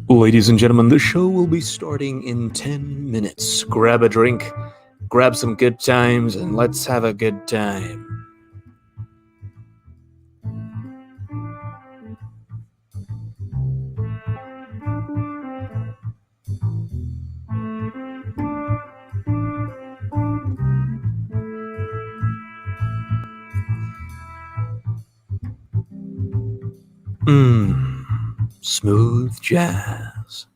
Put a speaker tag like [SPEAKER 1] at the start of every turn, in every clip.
[SPEAKER 1] Ladies and gentlemen, the show will be starting in 10 minutes. Grab a drink, grab some good times, and let's have a good time. Smooth jazz.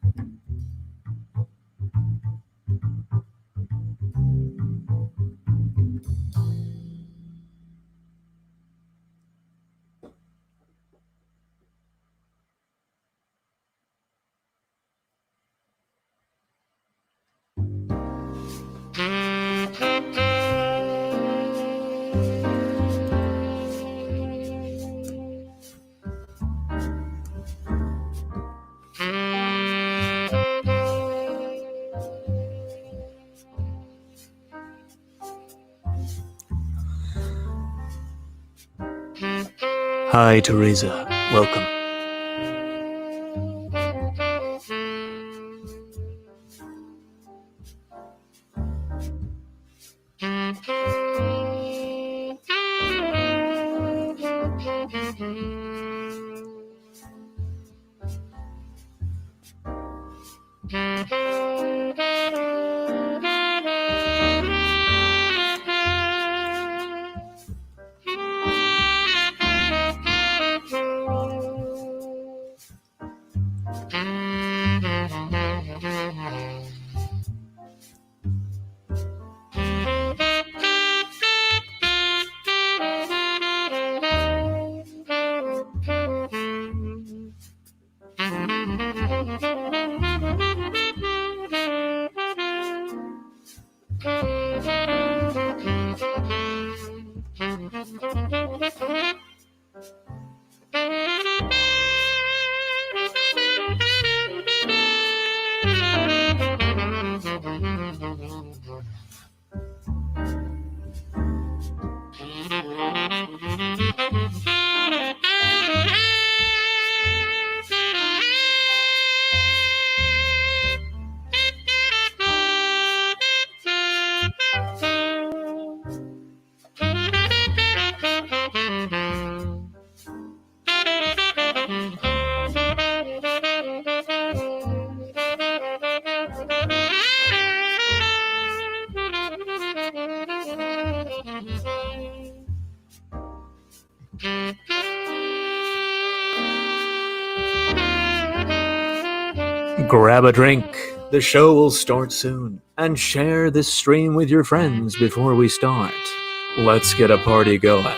[SPEAKER 1] Hi, Teresa. Welcome. Grab a drink. The show will start soon. And share this stream with your friends before we start. Let's get a party going.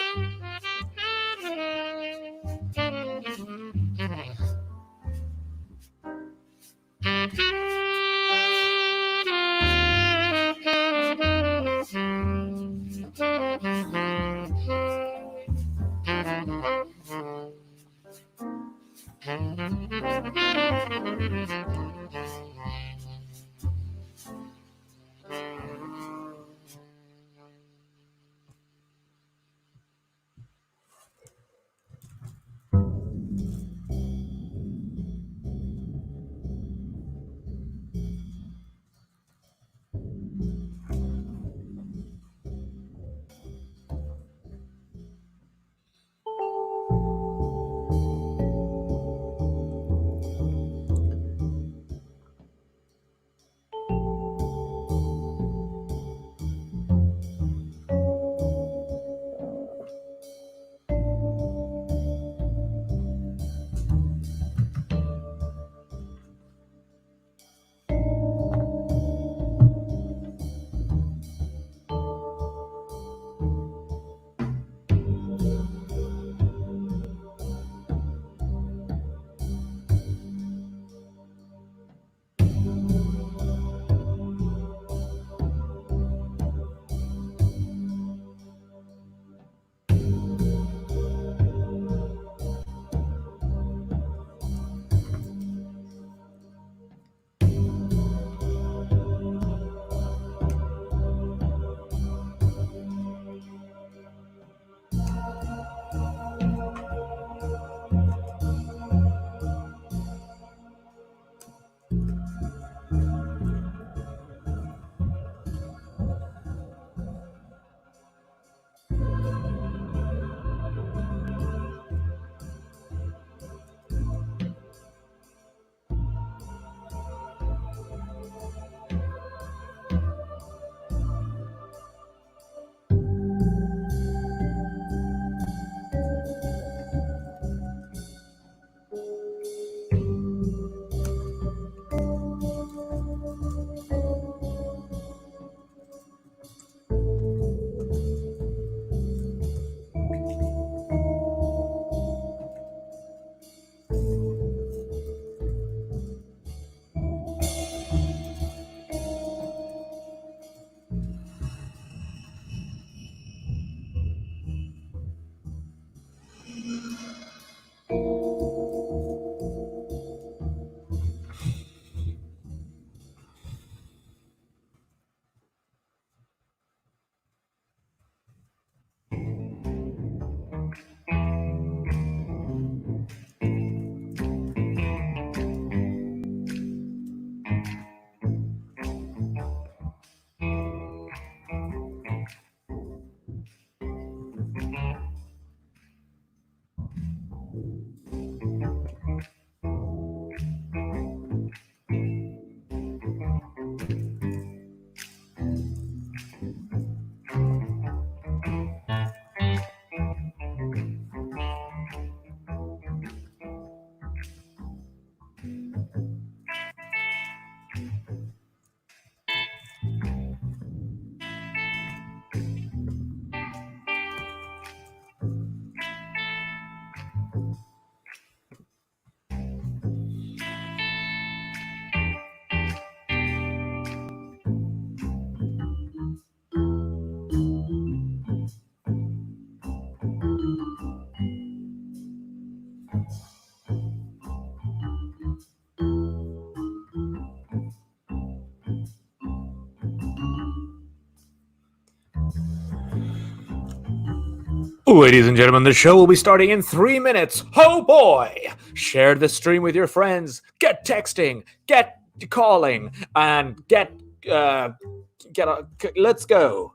[SPEAKER 1] Ladies and gentlemen, the show will be starting in 3 minutes. Oh boy! Share the stream with your friends. Get texting. Get calling. And let's go.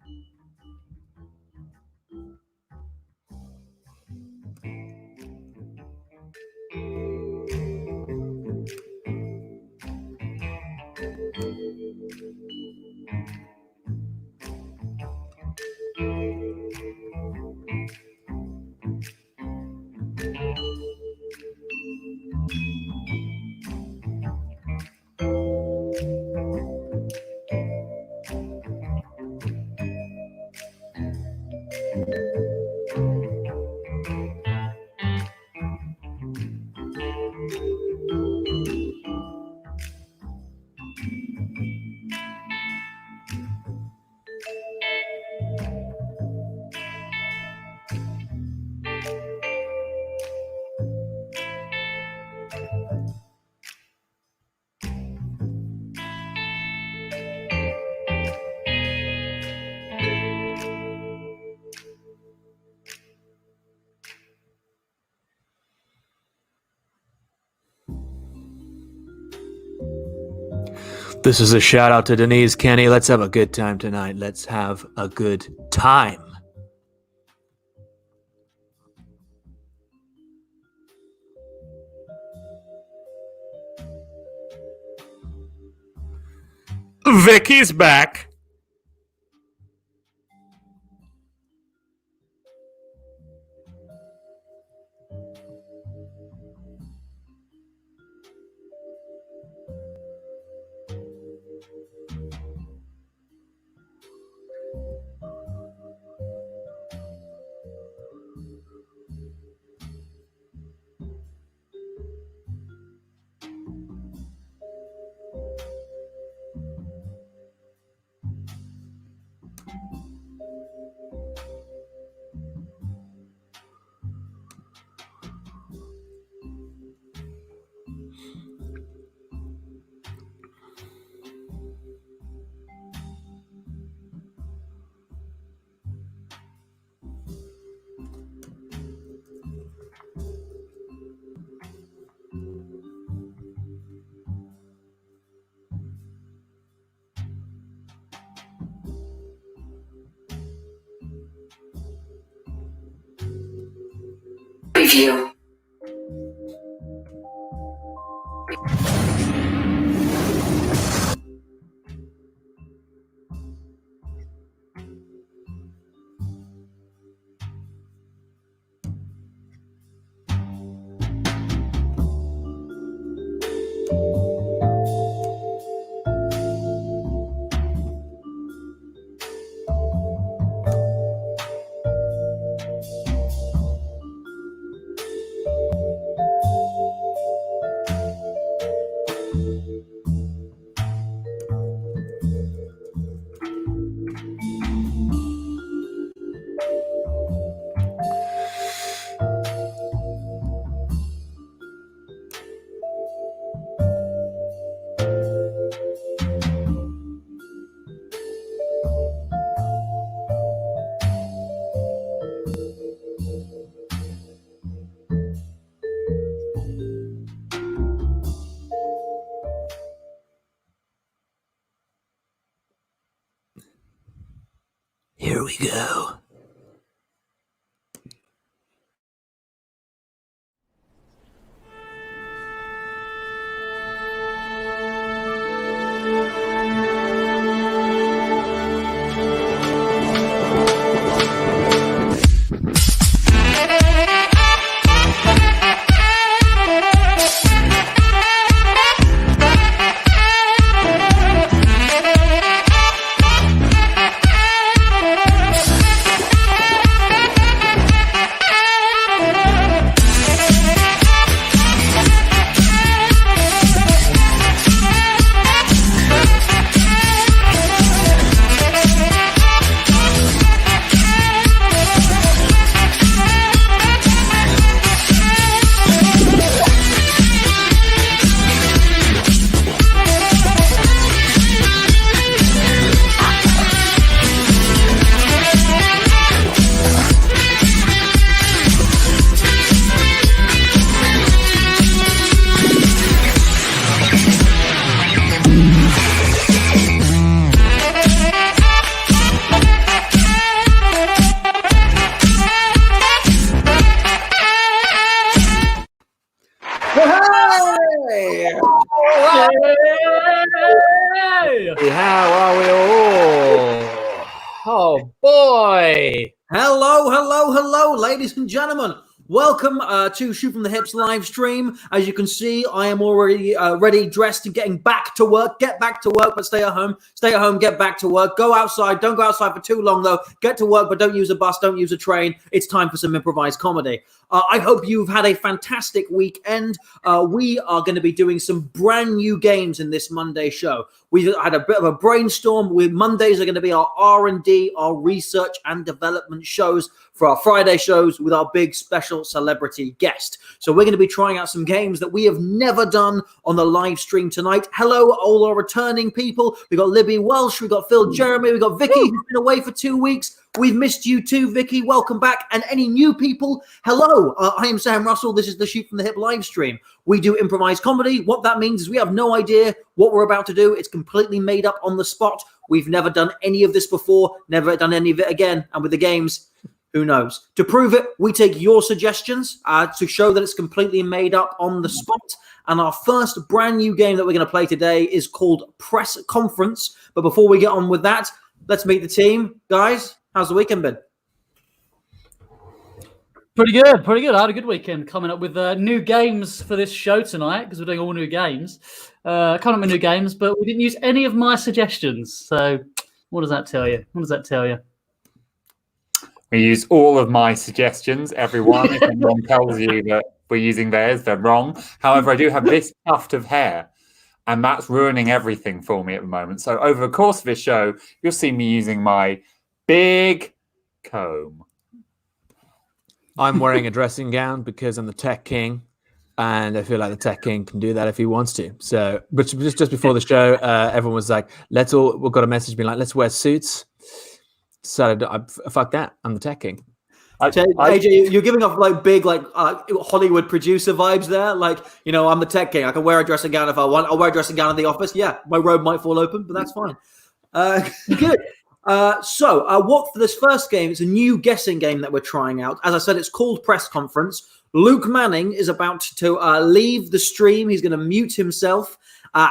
[SPEAKER 1] This is a shout out to Denise Kenny. Let's have a good time tonight. Let's have a good time. Vicky's back.
[SPEAKER 2] Preview.
[SPEAKER 1] Here we go.
[SPEAKER 2] you?
[SPEAKER 1] How are we all? Oh boy!
[SPEAKER 3] Hello, ladies and gentlemen. Welcome to Shoot from the Hips live stream. As you can see, I am already ready, dressed, and getting back to work. Get back to work, but stay at home. Stay at home, get back to work. Go outside. Don't go outside for too long, though. Get to work, but don't use a bus. Don't use a train. It's time for some improvised comedy. I hope you've had a fantastic weekend. We are going to be doing some brand new games in this Monday show. We had a bit of a brainstorm. Mondays are going to be our R&D, our research and development shows for our Friday shows with our big special celebrity guest. So we're going to be trying out some games that we have never done on the live stream tonight. Hello, all our returning people. We've got Libby Welsh, we've got Phil Jeremy, we've got Vicky, who's been away for 2 weeks. We've missed you too, Vicky. Welcome back. And any new people, hello. I am Sam Russell. This is the Shoot from the Hip live stream. We do improvised comedy. What that means is we have no idea what we're about to do. It's completely made up on the spot. We've never done any of this before, never done any of it again. And with the games, who knows? To prove it, we take your suggestions to show that it's completely made up on the spot. And our first brand new game that we're going to play today is called Press Conference. But before we get on with that, let's meet the team. Guys, how's the weekend been?
[SPEAKER 2] Pretty good. I had a good weekend coming up with new games for this show tonight because we're doing all new games. Coming up with new games, but we didn't use any of my suggestions. So what does that tell you?
[SPEAKER 4] We use all of my suggestions, everyone. If anyone tells you that we're using theirs, they're wrong. However, I do have this tuft of hair, and that's ruining everything for me at the moment. So over the course of this show, you'll see me using my big comb.
[SPEAKER 1] I'm wearing a dressing gown because I'm the tech king, and I feel like the tech king can do that if he wants to. So, but just before the show, everyone was like, we've got a message being like, let's wear suits. So fuck that. I'm the tech king.
[SPEAKER 3] AJ, you're giving off like big, like Hollywood producer vibes there. Like, I'm the tech king. I can wear a dressing gown if I want. I'll wear a dressing gown in the office. Yeah, my robe might fall open, but that's fine. Good. So what for this first game? It's a new guessing game that we're trying out. As I said, it's called Press Conference. Luke Manning is about to leave the stream. He's going to mute himself.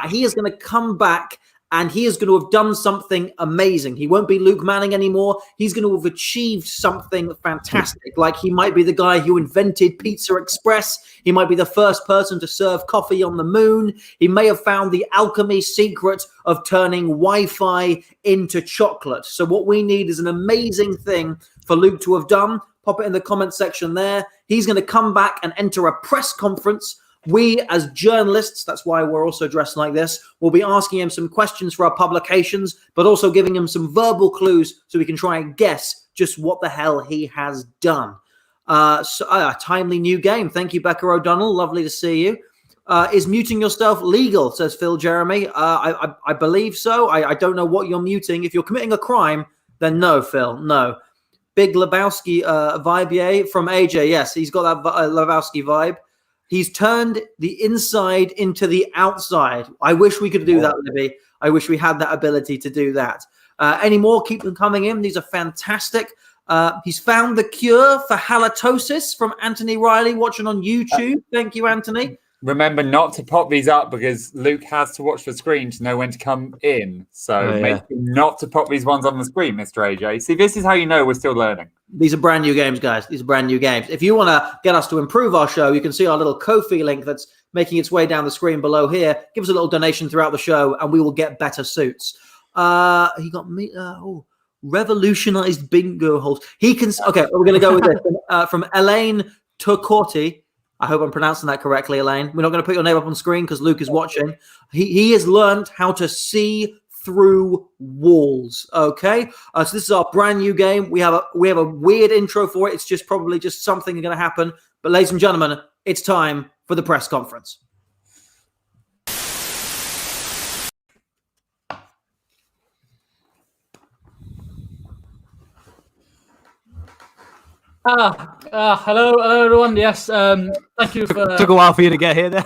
[SPEAKER 3] He is going to come back. And he is going to have done something amazing. He won't be Luke Manning anymore. He's going to have achieved something fantastic. Like he might be the guy who invented Pizza Express. He might be the first person to serve coffee on the moon. He may have found the alchemy secret of turning Wi-Fi into chocolate. So what we need is an amazing thing for Luke to have done. Pop it in the comment section there. He's going to come back and enter a press conference. We, as journalists, that's why we're also dressed like this, will be asking him some questions for our publications, but also giving him some verbal clues so we can try and guess just what the hell he has done. So a timely new game. Thank you, Becca O'Donnell. Lovely to see you. Is muting yourself legal, says Phil Jeremy. I believe so. I don't know what you're muting. If you're committing a crime, then no, Phil, no. Big Lebowski vibe from AJ. Yes, he's got that Lebowski vibe. He's turned the inside into the outside. I wish we could do that, Libby. I wish we had that ability to do that. Any more? Keep them coming in. These are fantastic. He's found the cure for halitosis from Anthony Riley watching on YouTube. Thank you, Anthony.
[SPEAKER 4] Remember not to pop these up because Luke has to watch the screen to know when to come in. So make sure not to pop these ones on the screen, Mr. AJ. See, this is how you know we're still learning.
[SPEAKER 3] These are brand new games, guys. These are brand new games. If you want to get us to improve our show, you can see our little Ko-fi link that's making its way down the screen below here. Give us a little donation throughout the show, and we will get better suits. He got me. Revolutionized bingo holes. He can. Okay, we're going to go with this from Elaine Turcotti. I hope I'm pronouncing that correctly, Elaine. We're not going to put your name up on screen because Luke is watching. He has learned how to see through walls. Okay, so this is our brand new game. We have a weird intro for it. It's just probably just something going to happen. But ladies and gentlemen, it's time for the press conference.
[SPEAKER 2] Hello everyone. Yes, thank you for.
[SPEAKER 1] Took a while for you to get here there.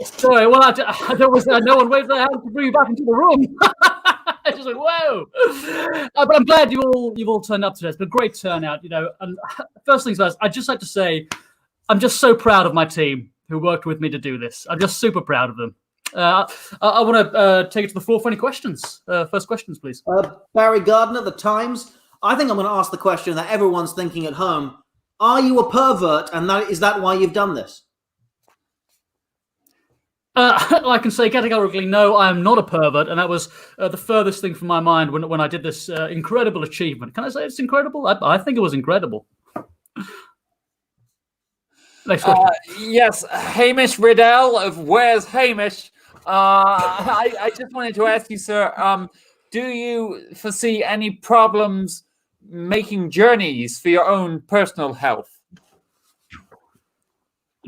[SPEAKER 2] Sorry, well, I don't was there. No one waved their hand to bring you back into the room. I just went, whoa! But I'm glad you've all turned up today. It's been a great turnout, And first things first, I'd just like to say, I'm just so proud of my team who worked with me to do this. I'm just super proud of them. I want to take it to the floor for any questions. First questions, please.
[SPEAKER 3] Barry Gardner, The Times. I think I'm going to ask the question that everyone's thinking at home. Are you a pervert, and is that why you've done this?
[SPEAKER 2] I can say categorically, no, I am not a pervert, and that was the furthest thing from my mind when I did this incredible achievement. Can I say it's incredible? I think it was incredible. Next question.
[SPEAKER 4] Yes, Hamish Riddell of Where's Hamish? I just wanted to ask you, sir, do you foresee any problems making journeys for your own personal health?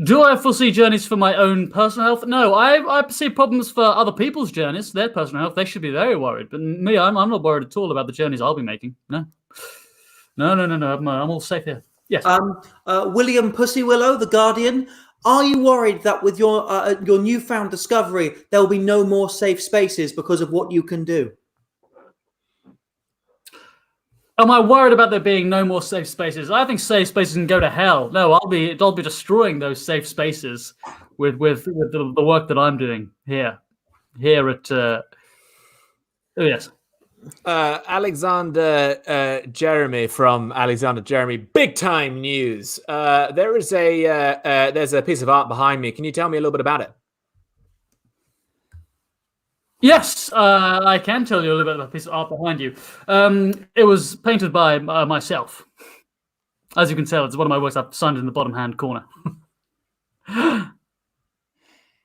[SPEAKER 2] Do I foresee journeys for my own personal health? No, I perceive problems for other people's journeys, their personal health. They should be very worried. But me, I'm not worried at all about the journeys I'll be making. No. I'm all safe here. Yes.
[SPEAKER 3] William Pussywillow, The Guardian. Are you worried that with your newfound discovery, there will be no more safe spaces because of what you can do?
[SPEAKER 2] Am I worried about there being no more safe spaces? I think safe spaces can go to hell. No, I'll be destroying those safe spaces with the work that I'm doing here at. Yes.
[SPEAKER 1] Alexander Jeremy from Alexander Jeremy Big Time News. There's a piece of art behind me. Can you tell me a little bit about it?
[SPEAKER 2] Yes, I can tell you a little bit about a piece of art behind you. It was painted by myself. As you can tell, it's one of my works. I've signed it in the bottom hand corner.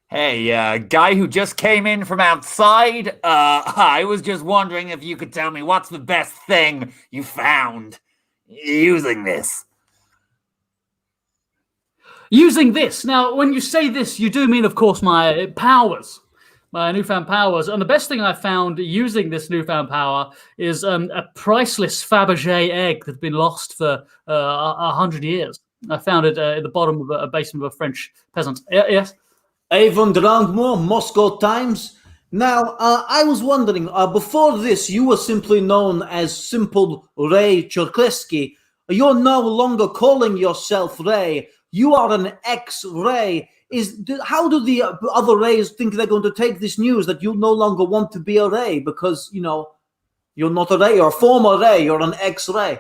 [SPEAKER 4] Hey, guy who just came in from outside, I was just wondering if you could tell me what's the best thing you found using this.
[SPEAKER 2] Using this. Now, when you say this, you do mean, of course, my powers. My newfound powers. And the best thing I found using this newfound power is a priceless Fabergé egg that's been lost for 100 years. I found it at the bottom of a basement of a French peasant. Yes?
[SPEAKER 3] Avon Drangmore, Moscow Times. Now, I was wondering, before this, you were simply known as Simple Ray Cherkesky. You're no longer calling yourself Ray. You are an ex-Ray. How do the other Rays think they're going to take this news that you no longer want to be a Ray because, you're not a Ray, you're a former Ray, you're an ex-Ray?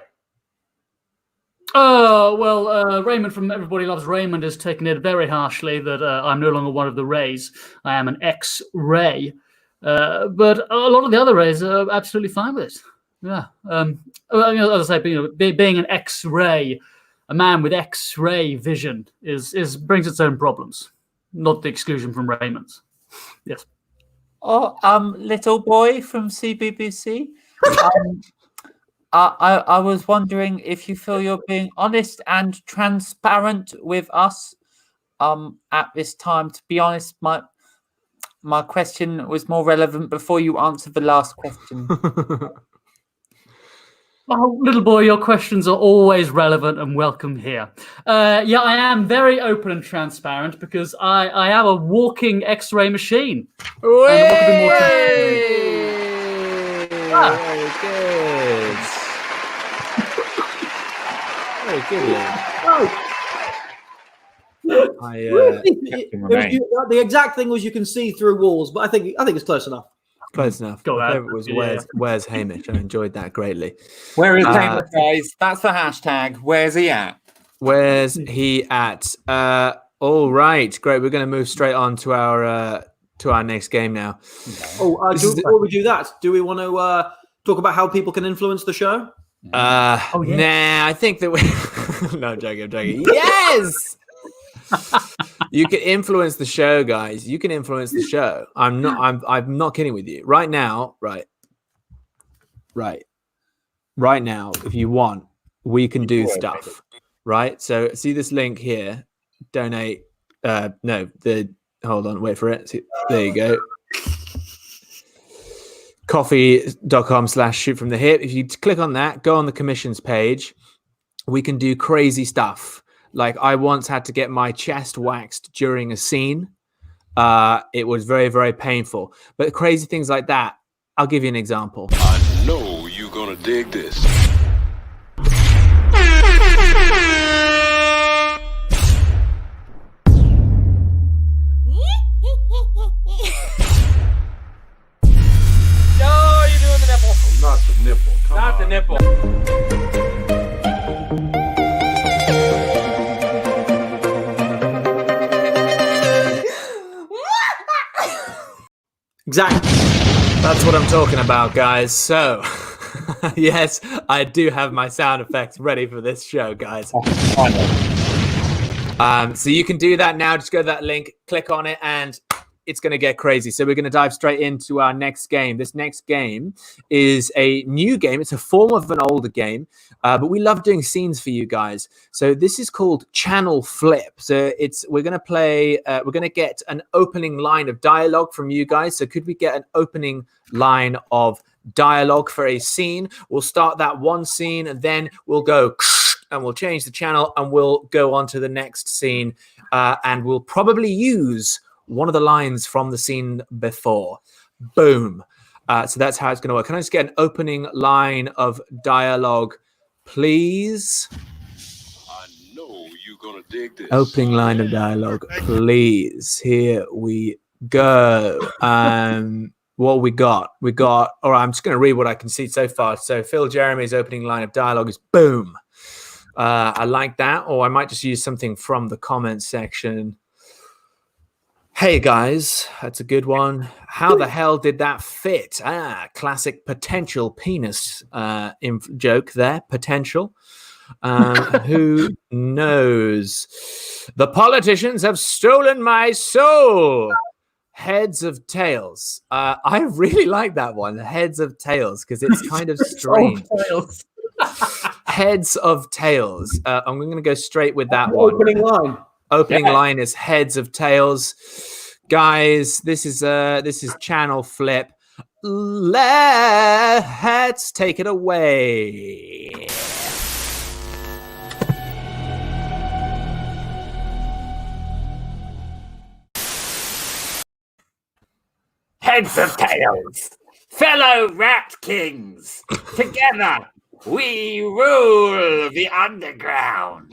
[SPEAKER 2] Raymond from Everybody Loves Raymond has taken it very harshly that I'm no longer one of the Rays. I am an ex-Ray. But a lot of the other Rays are absolutely fine with it. Yeah. As I say, being an ex-Ray, a man with X-ray vision brings its own problems, not the exclusion from Raymond's. Yes.
[SPEAKER 4] Oh, little boy from CBBC. I was wondering if you feel you're being honest and transparent with us at this time. To be honest, my question was more relevant before you answered the last question.
[SPEAKER 2] Oh, little boy, your questions are always relevant and welcome here. Yeah, I am very open and transparent because I am a walking X-ray machine.
[SPEAKER 1] Very good.
[SPEAKER 3] The exact thing was you can see through walls, but I think it's close enough.
[SPEAKER 1] Close enough. My favorite was Where's Hamish? I enjoyed that greatly.
[SPEAKER 4] Where is Hamish, guys? That's the hashtag. Where's he at?
[SPEAKER 1] Where's he at? All right, great. We're going to move straight on to our next game now.
[SPEAKER 3] Oh, before we do that, do we want to talk about how people can influence the show?
[SPEAKER 1] Nah, I think that we. No, I'm joking. Yes. You can influence the show, guys. You can influence the show. I'm not kidding with you. Right now, right now, if you want, we can do stuff. Right? So see this link here. Donate. Hold on, wait for it. There you go. Coffee.com/shoot from the hip. If you click on that, go on the commissions page, we can do crazy stuff. Like I once had to get my chest waxed during a scene. It was very, very painful. But crazy things like that, I'll give you an example.
[SPEAKER 5] I know you're going to dig this. Not the nipple. Come
[SPEAKER 1] Not the
[SPEAKER 5] on.
[SPEAKER 1] nipple.
[SPEAKER 3] Exactly.
[SPEAKER 1] That's what I'm talking about, guys. So, yes, I do have my sound effects ready for this show, guys. So you can do that now. Just go to that link, click on it, and it's going to get crazy. So we're going to dive straight into our next game. This next game is a new game. It's a form of an older game, but we love doing scenes for you guys. So this is called Channel Flip. So we're going to play. We're going to get an opening line of dialogue from you guys. So could we get an opening line of dialogue for a scene? We'll start that one scene, and then we'll go and we'll change the channel, and we'll go on to the next scene, and we'll probably use one of the lines from the scene before. Boom. So that's how it's going to work. Can I just get an opening line of dialogue, please?
[SPEAKER 5] I know you're gonna dig this.
[SPEAKER 1] Opening line of dialogue, please. Here we go. What we got? All right, I'm just going to read what I can see so far. So Phil Jeremy's opening line of dialogue is boom. I like that. Or I might just use something from the comments section. Hey guys, that's a good one. How the hell did that fit? Classic potential penis joke there. Potential. Who knows? The politicians have stolen my soul. Heads of tails. I really like that one. Heads of tails, because it's kind of strange. Heads of tails. I'm going to go straight with that one.
[SPEAKER 3] Opening line.
[SPEAKER 1] Opening line is heads of tails. Guys, this is Channel Flip. Let's take it away.
[SPEAKER 4] Heads of tails, fellow rat kings, together we rule the underground.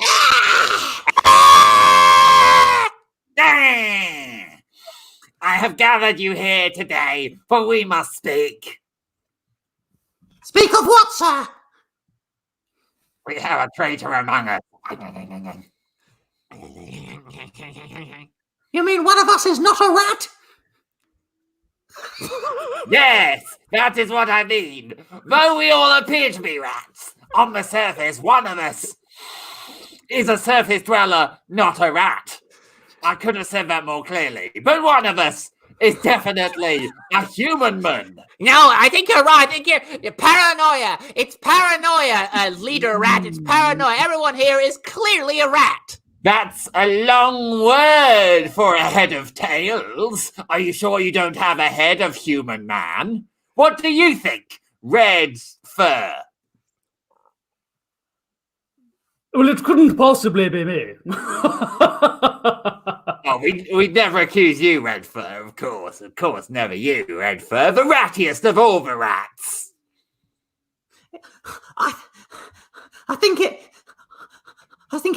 [SPEAKER 4] I have gathered you here today, for we must speak.
[SPEAKER 3] Speak of what, sir?
[SPEAKER 4] We have a traitor among us.
[SPEAKER 3] You mean one of us is not a rat?
[SPEAKER 4] Yes, that is what I mean. Though we all appear to be rats, on the surface, one of us is a surface dweller, not a rat. I could have said that more clearly, but one of us is definitely a human man.
[SPEAKER 6] No, I think you're right. I think you're paranoia. It's paranoia, leader rat. It's paranoia. Everyone here is clearly a rat.
[SPEAKER 4] That's a long word for a head of tails. Are you sure you don't have a head of human man? What do you think, Red Fur?
[SPEAKER 2] Well, it couldn't possibly be me.
[SPEAKER 4] Oh, we'd never accuse you, Red Fur, of course. Of course, never you, Red Fur, the rattiest of all the rats.
[SPEAKER 3] I think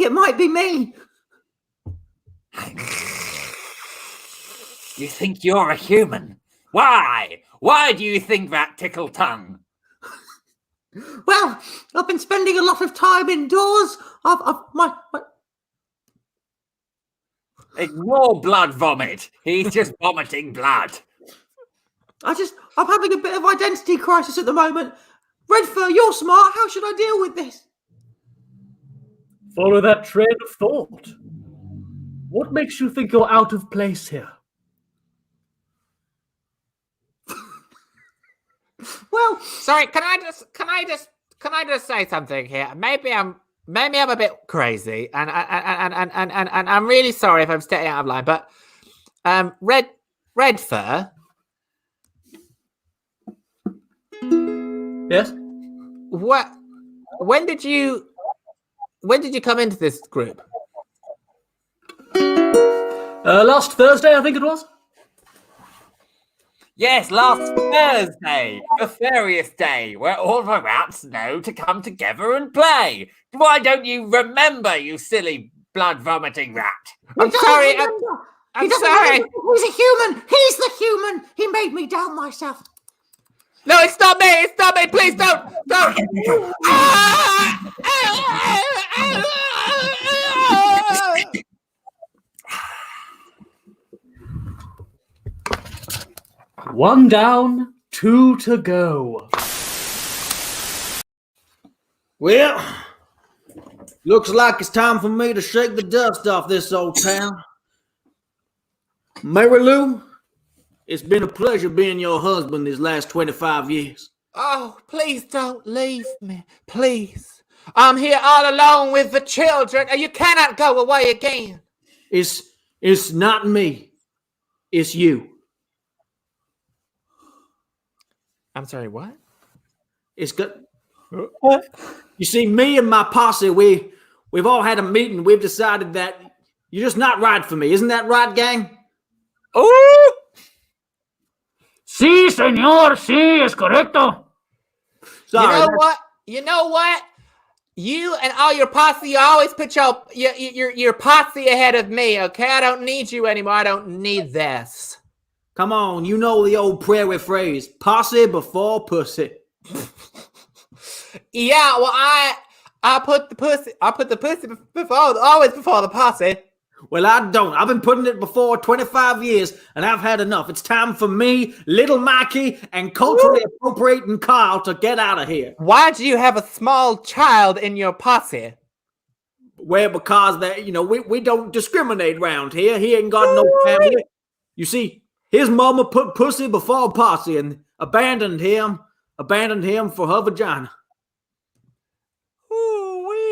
[SPEAKER 3] it might be me.
[SPEAKER 4] You think you're a human? Why? Why do you think that, Tickle Tongue?
[SPEAKER 3] Well, I've been spending a lot of time indoors.
[SPEAKER 4] Ignore blood vomit. He's just vomiting blood.
[SPEAKER 3] I'm having a bit of identity crisis at the moment. Redfur, you're smart. How should I deal with this?
[SPEAKER 2] Follow that train of thought. What makes you think you're out of place here?
[SPEAKER 3] Well,
[SPEAKER 6] Sorry, can I just say something here? Maybe I'm a bit crazy, and I'm really sorry if I'm stepping out of line. But Red Fur.
[SPEAKER 2] Yes?
[SPEAKER 6] What? When did you come into this group?
[SPEAKER 2] Last Thursday, I think it was.
[SPEAKER 4] Yes, last Thursday, the furious day, where all the rats know to come together and play. Why don't you remember, you silly blood-vomiting rat?
[SPEAKER 6] I'm sorry. I'm sorry.
[SPEAKER 3] He's a human. He's the human. He made me doubt myself.
[SPEAKER 6] No, it's not me. It's not me. Please don't.
[SPEAKER 2] One down, 2 to go.
[SPEAKER 3] Well, looks like it's time for me to shake the dust off this old town. Mary Lou, it's been a pleasure being your husband these last 25 years.
[SPEAKER 6] Oh, please don't leave me. Please. I'm here all alone with the children, and you cannot go away again.
[SPEAKER 3] It's not me. It's you.
[SPEAKER 6] I'm sorry, what?
[SPEAKER 3] It's good. You see, me and my posse, we've all had a meeting. We've decided that you're just not right for me. Isn't that right, gang?
[SPEAKER 6] Oh!
[SPEAKER 2] Sí, señor. Sí, es correcto.
[SPEAKER 3] Sorry,
[SPEAKER 6] You know what? You and all your posse, you always put your posse ahead of me, okay? I don't need you anymore. I don't need this.
[SPEAKER 3] come on, you know the old prairie phrase, posse before pussy.
[SPEAKER 6] Yeah, well, I put the pussy always before the posse.
[SPEAKER 3] Well, I don't. I've been putting it before 25 years, and I've had enough. It's time for me, little Mikey, and culturally appropriating Carl to get out of here.
[SPEAKER 6] Why do you have a small child in your posse?
[SPEAKER 3] Well, because that, we don't discriminate around here. He ain't got no family. You see, his mama put pussy before posse and abandoned him for her vagina.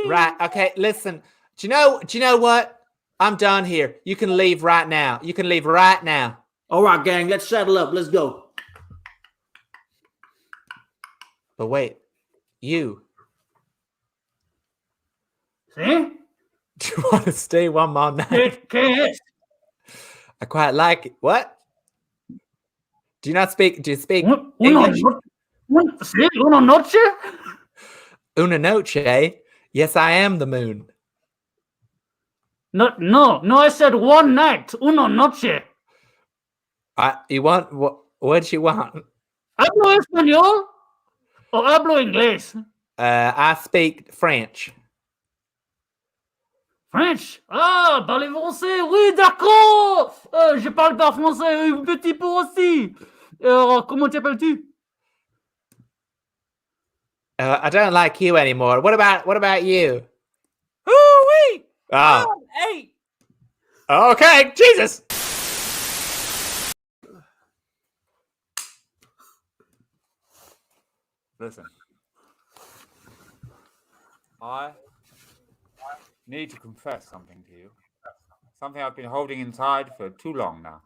[SPEAKER 6] Right. Okay. Listen. Do you know what? I'm done here. You can leave right now.
[SPEAKER 3] All right, gang, let's settle up. Let's go.
[SPEAKER 6] But wait, you.
[SPEAKER 2] ¿Sí?
[SPEAKER 6] Do you want to stay one more night?
[SPEAKER 2] ¿Qué es?
[SPEAKER 6] I quite like it. What? Do you speak
[SPEAKER 2] Uno,
[SPEAKER 6] English?
[SPEAKER 2] ¿Sí? ¿Una noche?
[SPEAKER 6] Una noche? Yes, I am the moon.
[SPEAKER 2] No, I said one night. Una noche.
[SPEAKER 6] You want what do you want?
[SPEAKER 2] ¿Hablo español o hablo inglés?
[SPEAKER 6] I speak French.
[SPEAKER 2] French? Ah, parlez français? Oui, d'accord. Je parle pas français un petit peu aussi. Comment t'appelles-tu?
[SPEAKER 6] I don't like you anymore. What about you? Ooh-wee! Oh.
[SPEAKER 2] Hey.
[SPEAKER 6] Okay, Jesus.
[SPEAKER 4] Listen, I need to confess something to you. Something I've been holding inside for too long now.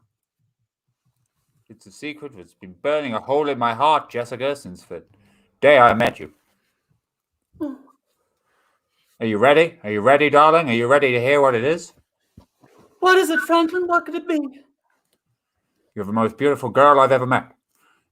[SPEAKER 4] It's a secret that's been burning a hole in my heart, Jessica, since the day I met you. Are you ready? Are you ready, darling? Are you ready to hear what it is?
[SPEAKER 2] What is it, Franklin? What could it be?
[SPEAKER 4] You're the most beautiful girl I've ever met.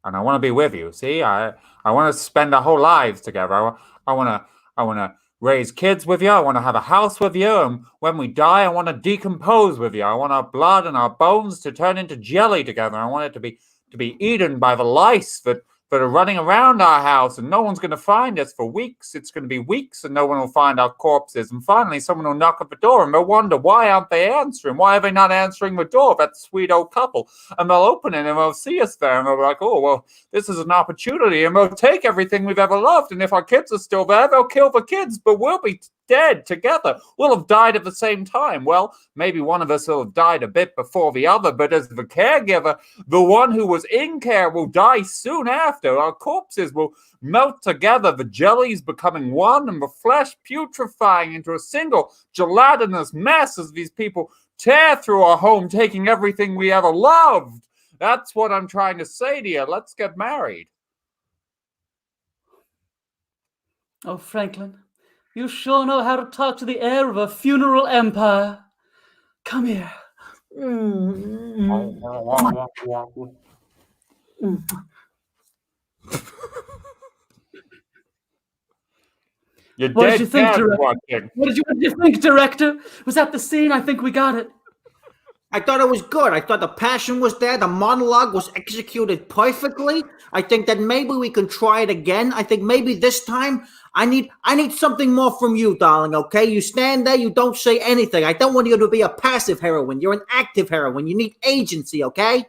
[SPEAKER 4] And I want to be with you. See, I want to spend our whole lives together. I want to raise kids with you. I want to have a house with you. And when we die, I want to decompose with you. I want our blood and our bones to turn into jelly together. I want it to be eaten by the lice that are running around our house, and no one's going to find us for weeks. It's going to be weeks, and no one will find our corpses. And finally, someone will knock at the door, and they'll wonder, why aren't they answering? Why are they not answering the door? That sweet old couple. And they'll open it, and they'll see us there, and they'll be like, oh, well, this is an opportunity, and they'll take everything we've ever loved. And if our kids are still there, they'll kill the kids, but we'll be dead together. We'll have died at the same time. Well, maybe one of us will have died a bit before the other, but as the caregiver, the one who was in care will die soon after. Our corpses will melt together, the jellies becoming one, and the flesh putrefying into a single gelatinous mess as these people tear through our home, taking everything we ever loved. That's what I'm trying to say to you. Let's get married.
[SPEAKER 2] Oh, Franklin, you sure know how to talk to the heir of a funeral empire. Come here.
[SPEAKER 4] You're
[SPEAKER 2] What did
[SPEAKER 4] dead
[SPEAKER 2] you think,
[SPEAKER 4] dad
[SPEAKER 2] Director?
[SPEAKER 4] watching.
[SPEAKER 2] What did you think, Director? Was that the scene? I think we got it.
[SPEAKER 3] I thought it was good. I thought the passion was there. The monologue was executed perfectly. I think that maybe we can try it again. I think maybe this time I need something more from you, darling, okay? You stand there, you don't say anything. I don't want you to be a passive heroine. You're an active heroine. You need agency, okay?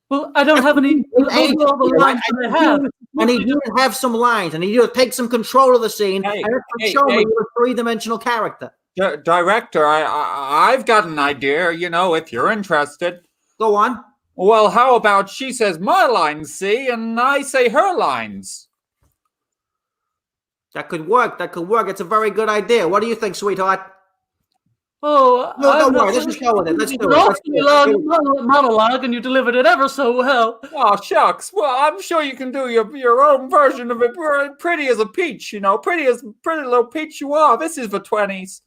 [SPEAKER 2] Well, I don't have any. Those are all the lines that I have.
[SPEAKER 3] I need you to have some lines. I need you to take some control of the scene and show me you're a three-dimensional character.
[SPEAKER 4] Director, I've got an idea, if you're interested.
[SPEAKER 3] Go on.
[SPEAKER 4] Well, how about she says my lines, see, and I say her lines?
[SPEAKER 3] That could work. It's a very good idea. What do you think, sweetheart?
[SPEAKER 2] Oh,
[SPEAKER 3] no, don't worry. Let's just go with it. Let's do it.
[SPEAKER 2] Long monologue, and you delivered it ever so well.
[SPEAKER 4] Oh, shucks. Well, I'm sure you can do your own version of it. Pretty as a peach, pretty little peach you are. This is the 20s.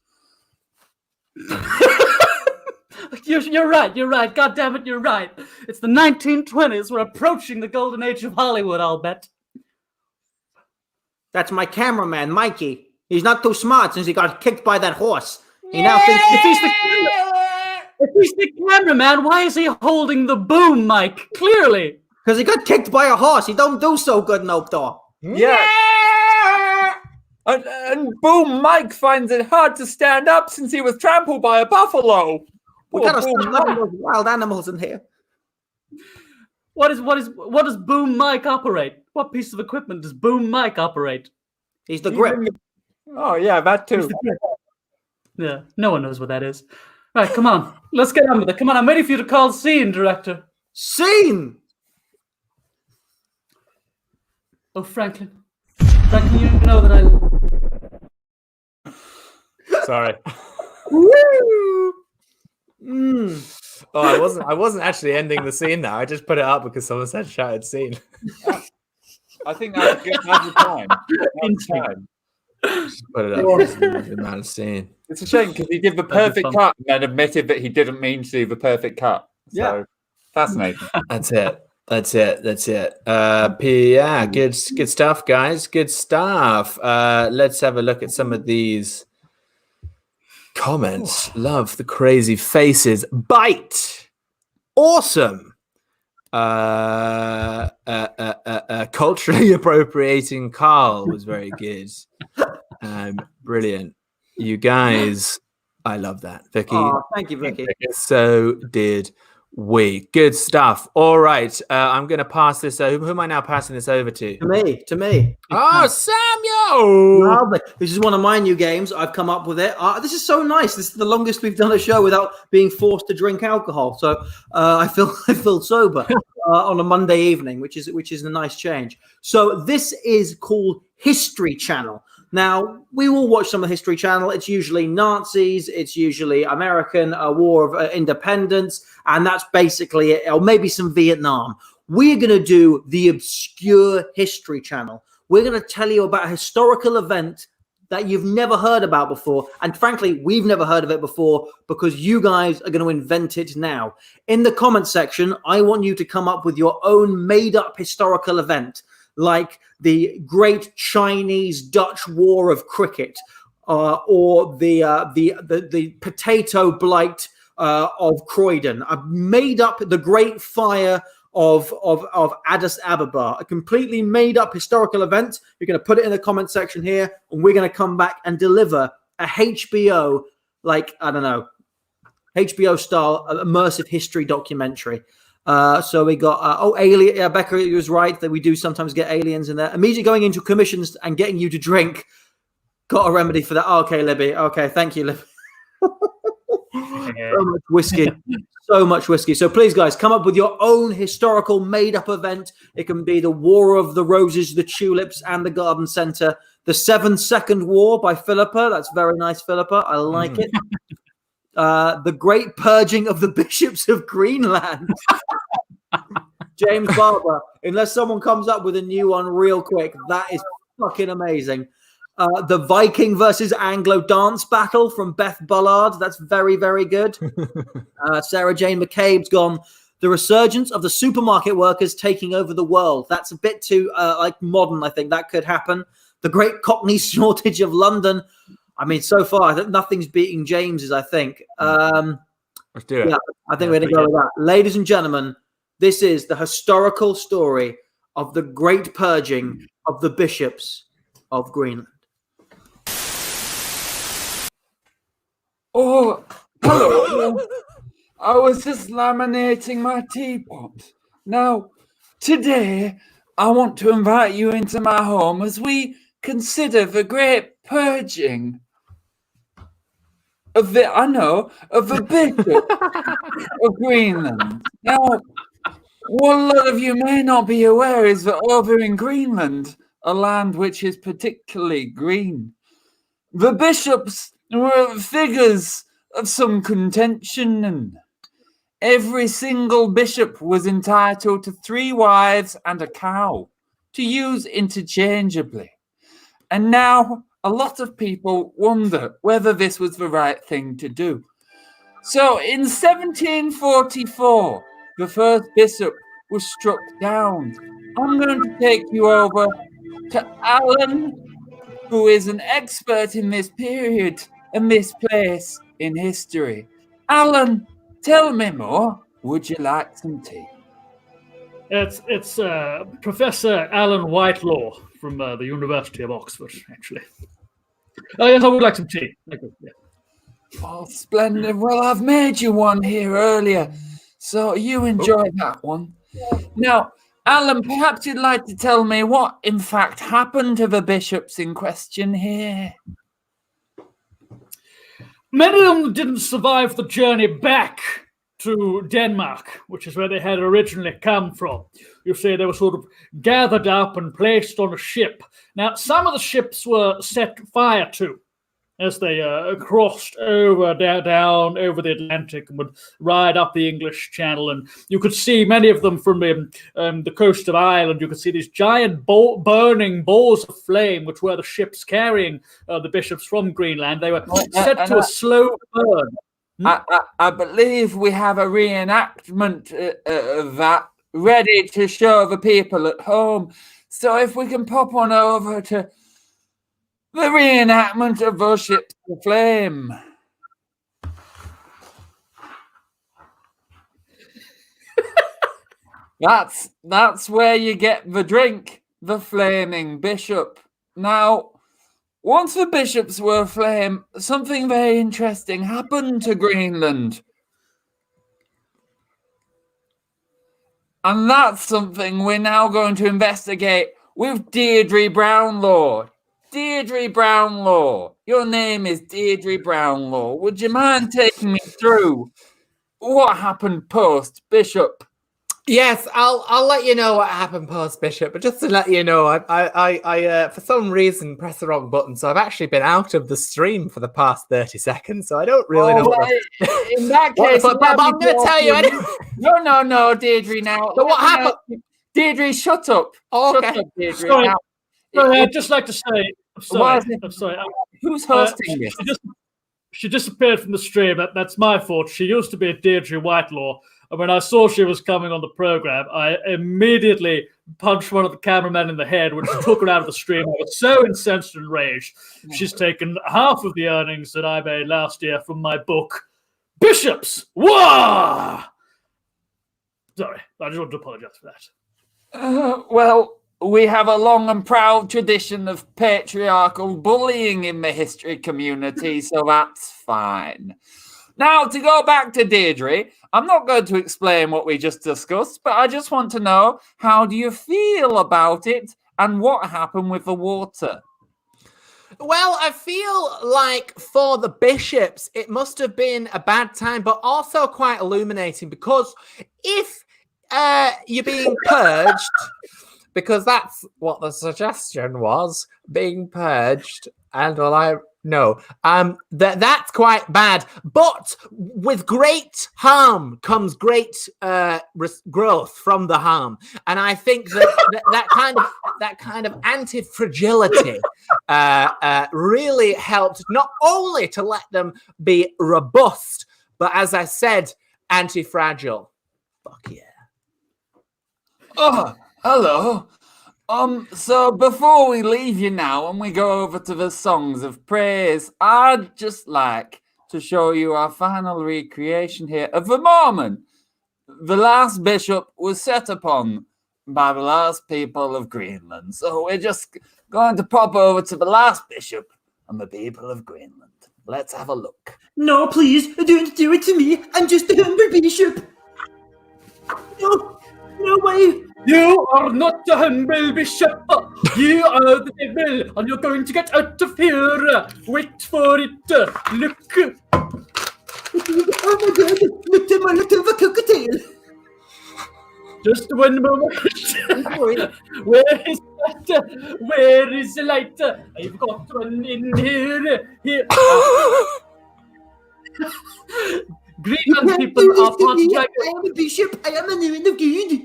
[SPEAKER 2] You're right. God damn it, you're right. It's the 1920s. We're approaching the golden age of Hollywood, I'll bet.
[SPEAKER 3] That's my cameraman, Mikey. He's not too smart since he got kicked by that horse. He now thinks
[SPEAKER 2] if he's the cameraman, why is he holding the boom mic? Clearly.
[SPEAKER 3] Because he got kicked by a horse. He don't do so good, no dog.
[SPEAKER 4] Yeah. And Boom Mike finds it hard to stand up since he was trampled by a buffalo.
[SPEAKER 3] We gotta stop letting those wild animals in here.
[SPEAKER 2] What does Boom Mike operate? What piece of equipment does Boom Mike operate?
[SPEAKER 3] He's the grip.
[SPEAKER 4] Oh yeah, that too.
[SPEAKER 2] Yeah, no one knows what that is. All right, come on. Let's get on with it. Come on, I'm waiting for you to call scene, director.
[SPEAKER 3] Scene!
[SPEAKER 2] Oh, Franklin. Franklin, you know that
[SPEAKER 1] Sorry.
[SPEAKER 3] Woo!
[SPEAKER 1] Oh, I wasn't actually ending the scene now. I just put it up because someone said shouted scene.
[SPEAKER 4] I think that's a good time.
[SPEAKER 1] Put it up because the amount of scene.
[SPEAKER 4] It's a shame because he did the perfect cut and then admitted that he didn't mean to do the perfect cut. So fascinating.
[SPEAKER 1] That's it. Yeah, good stuff, guys. Good stuff. Let's have a look at some of these comments. Love the crazy faces. Bite. Awesome. Culturally appropriating Carl was very good. Brilliant. You guys, I love that. Vicky.
[SPEAKER 3] Oh, thank you, Vicky.
[SPEAKER 1] So did we. Good stuff. All right. I'm going to pass this over. Who am I now passing this over to?
[SPEAKER 3] To me.
[SPEAKER 1] Oh, Samuel!
[SPEAKER 3] Lovely. This is one of my new games. I've come up with it. This is so nice. This is the longest we've done a show without being forced to drink alcohol. So I feel sober on a Monday evening, which is a nice change. So this is called History Channel. Now, we will watch some of History Channel. It's usually Nazis. It's usually American War of Independence. And that's basically it. Or maybe some Vietnam. We're going to do the obscure History Channel. We're going to tell you about a historical event that you've never heard about before. And frankly, we've never heard of it before because you guys are going to invent it now. In the comment section, I want you to come up with your own made-up historical event, like the Great Chinese-Dutch War of Cricket, or the potato blight of Croydon. I've made up the Great Fire of Addis Ababa, a completely made up historical event. You're going to put it in the comment section here, and we're going to come back and deliver a HBO, HBO style immersive history documentary. So we got alien. Yeah, Becca was right that we do sometimes get aliens in there. Immediately going into commissions and getting you to drink. Got a remedy for that. Okay, Libby. Okay, thank you, Libby. So much whiskey. So please, guys, come up with your own historical made-up event. It can be the War of the Roses, the Tulips, and the Garden Centre. The 7-Second War by Philippa. That's very nice, Philippa. I like it. The Great Purging of the Bishops of Greenland. James Barber. Unless someone comes up with a new one real quick, that is fucking amazing. The Viking versus Anglo dance battle from Beth Bullard. That's very, very good. Sarah Jane McCabe's gone. The resurgence of the supermarket workers taking over the world. That's a bit too modern. I think that could happen. The Great Cockney Shortage of London. I mean, so far, I think nothing's beating James's, I think.
[SPEAKER 1] Let's do it.
[SPEAKER 3] Yeah, I think we're going to go with that. Ladies and gentlemen, this is the historical story of the great purging of the bishops of Greenland.
[SPEAKER 7] Oh, hello. I was just laminating my teapot. Now, today, I want to invite you into my home as we consider the great purging of the bishop of Greenland. Now, what a lot of you may not be aware is that over in Greenland, a land which is particularly green, the bishops were figures of some contention, and every single bishop was entitled to 3 wives and a cow to use interchangeably. And now a lot of people wonder whether this was the right thing to do. So in 1744, the first bishop was struck down. I'm going to take you over to Alan, who is an expert in this period and this place in history. Alan, tell me more. Would you like some tea?
[SPEAKER 2] It's Professor Alan Whitelaw from the University of Oxford, actually. Yes, I would like some tea. Thank you. Yeah.
[SPEAKER 7] Oh, splendid. Well, I've made you one here earlier, so you enjoy that one. Now, Alan, perhaps you'd like to tell me what, in fact, happened to the bishops in question here.
[SPEAKER 2] Many of them didn't survive the journey back to Denmark, which is where they had originally come from. You see, they were sort of gathered up and placed on a ship. Now, some of the ships were set fire to as they crossed down over the Atlantic and would ride up the English Channel. And you could see many of them from the coast of Ireland. You could see these giant burning balls of flame, which were the ships carrying the bishops from Greenland. They were set to a slow burn.
[SPEAKER 7] I believe we have a reenactment of that ready to show the people at home. So if we can pop on over to the reenactment of those ships aflame. That's where you get the drink, the flaming bishop. Now, once the bishops were aflame, something very interesting happened to Greenland. And that's something we're now going to investigate with Deirdre Brownlaw. Deirdre Brownlaw. Your name is Deirdre Brownlaw. Would you mind taking me through what happened post-bishop?
[SPEAKER 6] Yes, I'll let you know what happened post-bishop, but just to let you know, I for some reason pressed the wrong button, so I've actually been out of the stream for the past 30 seconds, so I don't really know.
[SPEAKER 7] In that case,
[SPEAKER 6] but I'm going to tell you anyway.
[SPEAKER 7] No, Deirdre. Now,
[SPEAKER 6] So what happened?
[SPEAKER 7] Deirdre, shut up.
[SPEAKER 6] Oh, okay.
[SPEAKER 7] Shut up, Deirdre.
[SPEAKER 2] Sorry.
[SPEAKER 7] Now,
[SPEAKER 2] I'd just like to say, I'm sorry.
[SPEAKER 7] Who's hosting this?
[SPEAKER 2] She disappeared from the stream. That's my fault. She used to be Deirdre Whitelaw. And when I saw she was coming on the program, I immediately punched one of the cameramen in the head, which took her out of the stream. I was so incensed and enraged. She's taken half of the earnings that I made last year from my book, Bishops. Wah! Sorry, I just want to apologize for that.
[SPEAKER 7] Well, we have a long and proud tradition of patriarchal bullying in the history community, so that's fine. Now, to go back to Deirdre, I'm not going to explain what we just discussed, but I just want to know, how do you feel about it and what happened with the water?
[SPEAKER 6] Well, I feel like for the bishops, it must have been a bad time, but also quite illuminating, because if you're being purged, because that's what the suggestion was, being purged, and that's quite bad. But with great harm comes great growth from the harm, and I think that kind of anti-fragility really helped not only to let them be robust, but as I said, anti-fragile. Fuck yeah!
[SPEAKER 7] Oh, hello. So before we leave you now and we go over to the songs of praise, I'd just like to show you our final recreation here of the moment the last bishop was set upon by the last people of Greenland. So we're just going to pop over to the last bishop and the people of Greenland. Let's have a look.
[SPEAKER 3] No, please, don't do it to me. I'm just a humble bishop. No way.
[SPEAKER 2] You are not the humble bishop. You are the devil, and you're going to get out of here. Wait for it. Look.
[SPEAKER 3] Oh my God, look at my little cocktail.
[SPEAKER 2] Just one moment. Where is that? Where is the light? I've got one in here. Here. Greenland people are part of
[SPEAKER 3] I am a bishop. I am a man of God.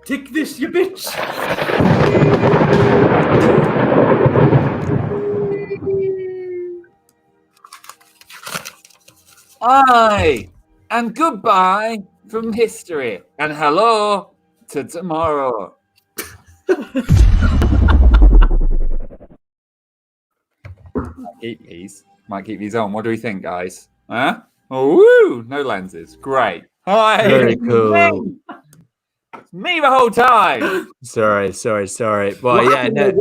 [SPEAKER 2] Take this, you bitch.
[SPEAKER 7] Aye, and goodbye from history, and hello to tomorrow. Might keep these on. What do we think, guys? Huh? Oh, woo! No lenses. Great. Hi.
[SPEAKER 1] Very cool.
[SPEAKER 7] It's me the whole time.
[SPEAKER 1] Sorry. Well, yeah, no.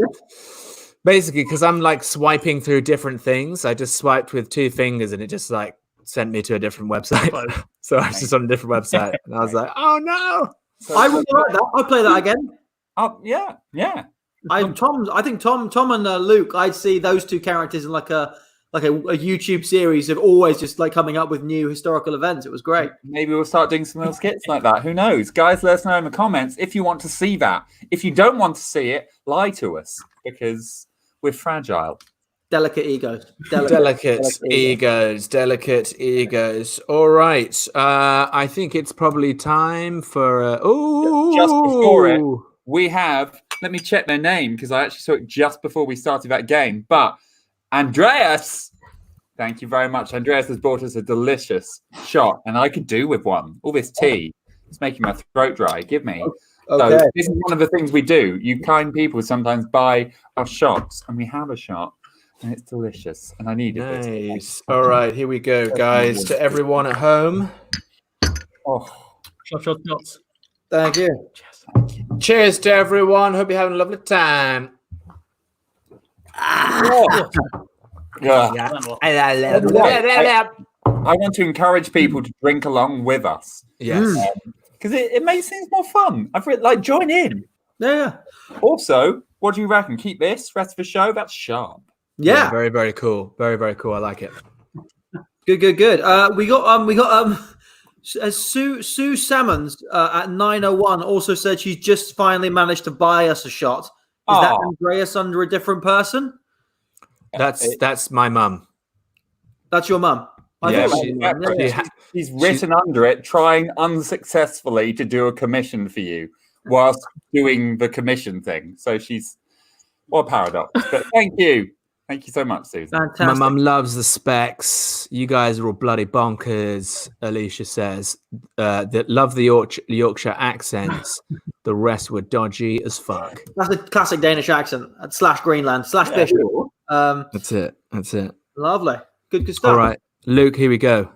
[SPEAKER 1] Basically, because I'm like swiping through different things, I just swiped with 2 fingers and it just like sent me to a different website. So I was just on a different website and I was like, oh no.
[SPEAKER 7] So,
[SPEAKER 3] I really like that. I'll play that again.
[SPEAKER 7] Oh, yeah.
[SPEAKER 3] I think Tom and Luke. I'd see those 2 characters in like a YouTube series of always just like coming up with new historical events. It was great.
[SPEAKER 7] Maybe we'll start doing some little skits like that. Who knows? Guys, let us know in the comments if you want to see that. If you don't want to see it, lie to us because we're fragile.
[SPEAKER 3] Delicate egos.
[SPEAKER 1] Delicate egos. All right. I think it's probably time for.
[SPEAKER 7] Just before it, we have. Let me check their name because I actually saw it just before we started that game. But Andreas, thank you very much. Andreas has brought us a delicious shot, and I could do with one. All this tea, it's making my throat dry. Give me.
[SPEAKER 3] Okay.
[SPEAKER 7] So this is one of the things we do. You kind people sometimes buy our shots, and we have a shot, and it's delicious. And I needed this.
[SPEAKER 1] Nice. All right, here we go, guys. To everyone at home.
[SPEAKER 7] Oh,
[SPEAKER 2] Shots.
[SPEAKER 3] Thank you.
[SPEAKER 1] Cheers to everyone. Hope you're having a lovely time.
[SPEAKER 7] yeah.
[SPEAKER 1] Yeah.
[SPEAKER 7] I want to encourage people to drink along with us.
[SPEAKER 1] Yes.
[SPEAKER 7] Because it makes things more fun. I've written, like, join in.
[SPEAKER 3] Yeah.
[SPEAKER 7] Also, what do you reckon? Keep this rest of the show? That's sharp.
[SPEAKER 3] Yeah.
[SPEAKER 1] Very, very cool. Very, very cool. I like it.
[SPEAKER 3] Good. We got Sue Salmons at 9:01 also said she's just finally managed to buy us a shot. Is that Andreas under a different person?
[SPEAKER 1] That's my mum.
[SPEAKER 3] That's your mum.
[SPEAKER 7] She's written under it, trying unsuccessfully to do a commission for you whilst doing the commission thing. So what a paradox. But thank you. Thank you so much, Susan.
[SPEAKER 3] Fantastic.
[SPEAKER 1] My mum loves the specs. You guys are all bloody bonkers, Alicia says. That love the Yorkshire accents. The rest were dodgy as fuck.
[SPEAKER 3] That's a classic Danish accent. / Greenland / Bishop.
[SPEAKER 1] That's it.
[SPEAKER 3] Lovely. Good stuff.
[SPEAKER 1] All right. Luke, here we go.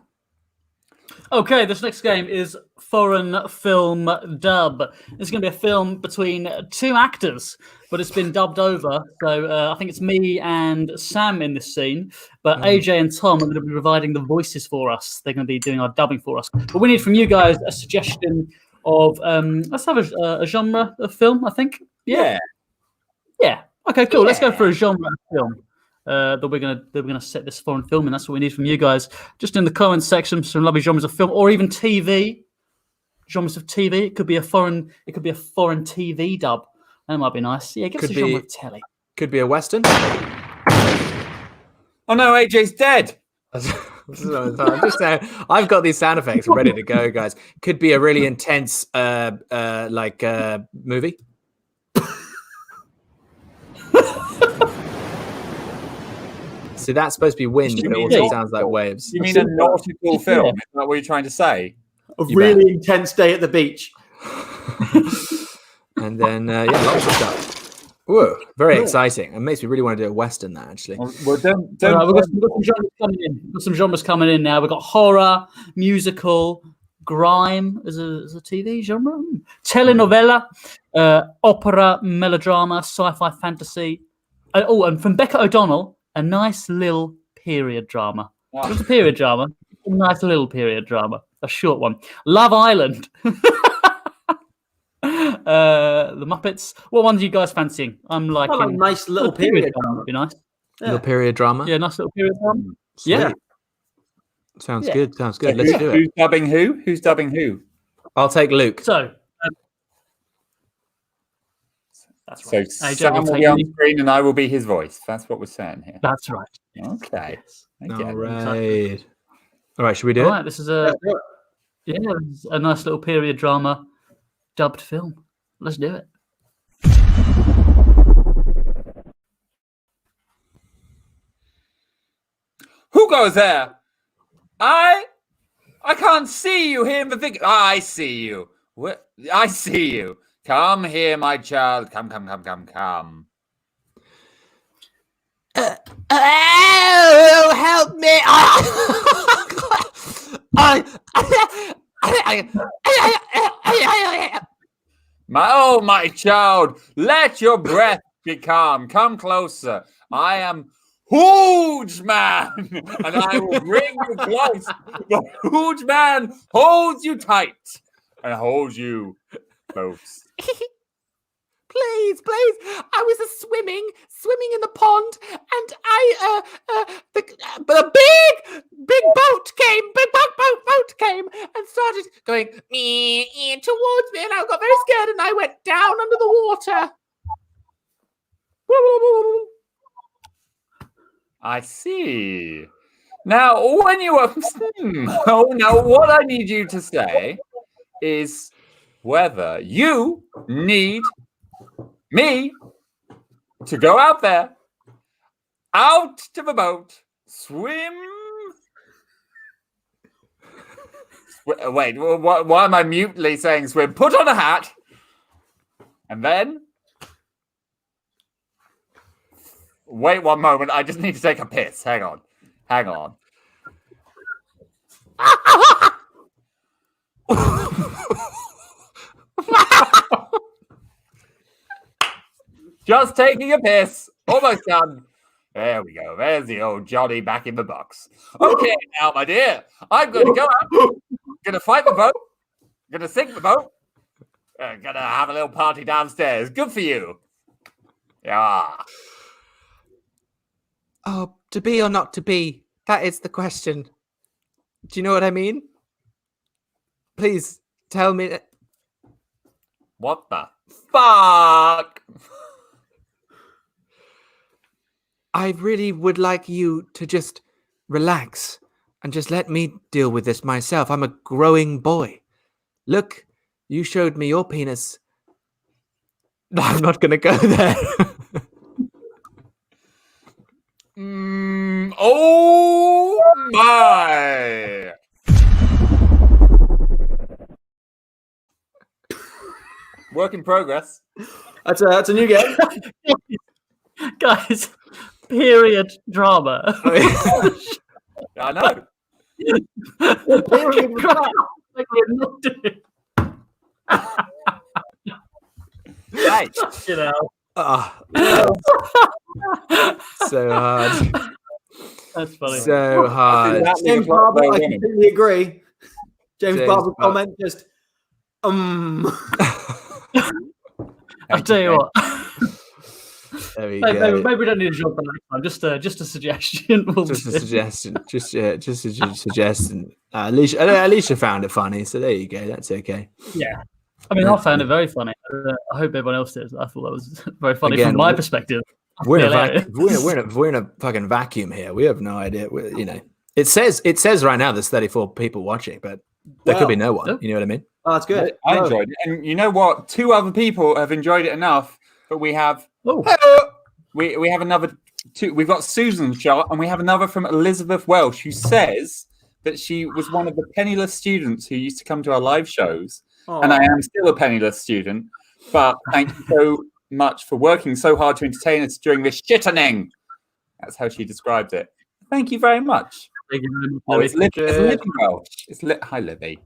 [SPEAKER 2] Okay, this next game is foreign film dub. It's going to be a film between 2 actors, but it's been dubbed over. So I think it's me and Sam in this scene, but AJ and Tom are going to be providing the voices for us. They're going to be doing our dubbing for us. But we need from you guys a suggestion of let's have a genre of film. I think. Yeah. Okay, cool. Let's go for a genre of film. That we're gonna set this foreign film, and that's what we need from you guys. Just in the comments section, some lovely genres of film, or even TV genres of TV. It could be a foreign TV dub. That might be nice. Yeah, give us a genre of telly.
[SPEAKER 1] Could be a western.
[SPEAKER 7] Oh no, AJ's dead.
[SPEAKER 1] I'm just saying, I've got these sound effects ready to go, guys. Could be a really intense movie. So that's supposed to be wind, but it also sounds like waves.
[SPEAKER 7] You mean a nautical film? Is that what you're trying to say?
[SPEAKER 3] A really intense day at the beach.
[SPEAKER 1] And then, lots of stuff. Whoa, very exciting. It makes me really want to do a western. That actually.
[SPEAKER 4] Well, don't.
[SPEAKER 2] All right, we've got some genres coming in. We've got some genres coming in now. We've got horror, musical, grime as a TV genre, telenovela, opera, melodrama, sci-fi, fantasy. And from Becca O'Donnell, a nice little period drama. What's a period drama? A nice little period drama. A short one. Love Island. The Muppets. What ones are you guys fancying? I'm like
[SPEAKER 3] a nice little period drama.
[SPEAKER 2] Would be nice.
[SPEAKER 1] Little period drama.
[SPEAKER 2] Yeah, nice little period drama.
[SPEAKER 1] Sweet.
[SPEAKER 2] Yeah.
[SPEAKER 1] Sounds good. Sounds
[SPEAKER 4] So
[SPEAKER 1] good. Let's do it.
[SPEAKER 4] Who's dubbing who? Who's dubbing who?
[SPEAKER 1] I'll take Luke.
[SPEAKER 2] So that's
[SPEAKER 4] So
[SPEAKER 2] right. AJ
[SPEAKER 4] Sam
[SPEAKER 2] will
[SPEAKER 4] will
[SPEAKER 2] take
[SPEAKER 4] be on
[SPEAKER 2] me.
[SPEAKER 4] screen and I will be his voice. That's what we're saying here.
[SPEAKER 2] That's right.
[SPEAKER 4] Okay.
[SPEAKER 2] Yes.
[SPEAKER 4] Okay.
[SPEAKER 1] All right. All right. Should we do
[SPEAKER 2] All
[SPEAKER 1] it?
[SPEAKER 2] right. This is a nice little period drama dubbed film. Let's do it.
[SPEAKER 7] Who goes there? I can't see you here in the thing. I see you. What? I see you. Come here, my child. Come.
[SPEAKER 6] Oh, help me!
[SPEAKER 7] My child, let your breath be calm. Come closer. I am huge man, and I will bring you close. The huge man holds you tight and holds you close.
[SPEAKER 6] Please, I was swimming in the pond, and but a big boat came and started going towards me, and I got very scared, and I went down under the water.
[SPEAKER 7] I see. Now, when you are, now what I need you to say is whether you need me to go out there, out to the boat, swim. Wait, why am I mutely saying swim? Put on a hat, and then wait one moment. I just need to take a piss. Hang on. Just taking a piss. Almost done. There we go. There's the old Johnny back in the box. Okay, now, my dear, I'm going to go out. Going to fight the boat. Going to sink the boat. Going to have a little party downstairs. Good for you. Yeah.
[SPEAKER 6] Oh, to be or not to be? That is the question. Do you know what I mean? Please tell me.
[SPEAKER 7] What the fuck?
[SPEAKER 6] I really would like you to just relax and just let me deal with this myself. I'm a growing boy. Look, you showed me your penis. No, I'm not going to go there.
[SPEAKER 7] Oh my! Work in progress.
[SPEAKER 3] That's a new game.
[SPEAKER 2] Guys, period drama.
[SPEAKER 7] I know.
[SPEAKER 2] Period drama. Like we're not doing.
[SPEAKER 7] Right.
[SPEAKER 2] You know.
[SPEAKER 1] So hard.
[SPEAKER 2] That's funny.
[SPEAKER 1] So hard.
[SPEAKER 3] James Barber, I completely agree. James Barber
[SPEAKER 1] Barber.
[SPEAKER 3] comment just
[SPEAKER 2] I'll tell you what.
[SPEAKER 1] There we
[SPEAKER 2] Maybe
[SPEAKER 1] go.
[SPEAKER 2] we don't need a job for that time. Just a suggestion.
[SPEAKER 1] Just a suggestion. Just a suggestion. Alicia found it funny, so there you go. That's okay.
[SPEAKER 2] Yeah. I mean, I found it very funny. I hope everyone else did. I thought that was very funny
[SPEAKER 1] Again,
[SPEAKER 2] from my perspective.
[SPEAKER 1] We're in,
[SPEAKER 2] Hilarious.
[SPEAKER 1] we're in a fucking vacuum here. We have no idea. It says right now there's 34 people watching, but there could be no one. You know what I mean?
[SPEAKER 3] oh, that's good.
[SPEAKER 4] I enjoyed it. And you know what? 2 other people have enjoyed it enough, but we have we have another 2. We've got Susan's shot, and we have another from Elizabeth Welsh, who says that she was one of the penniless students who used to come to our live shows.
[SPEAKER 3] Oh.
[SPEAKER 4] And I am still a penniless student, but thank you so much for working so hard to entertain us during this shittening. That's how she described it. Thank you very much.
[SPEAKER 2] Thank you very much,
[SPEAKER 4] Oh, it's
[SPEAKER 2] Libby.
[SPEAKER 4] Libby Welsh. Hi, Libby.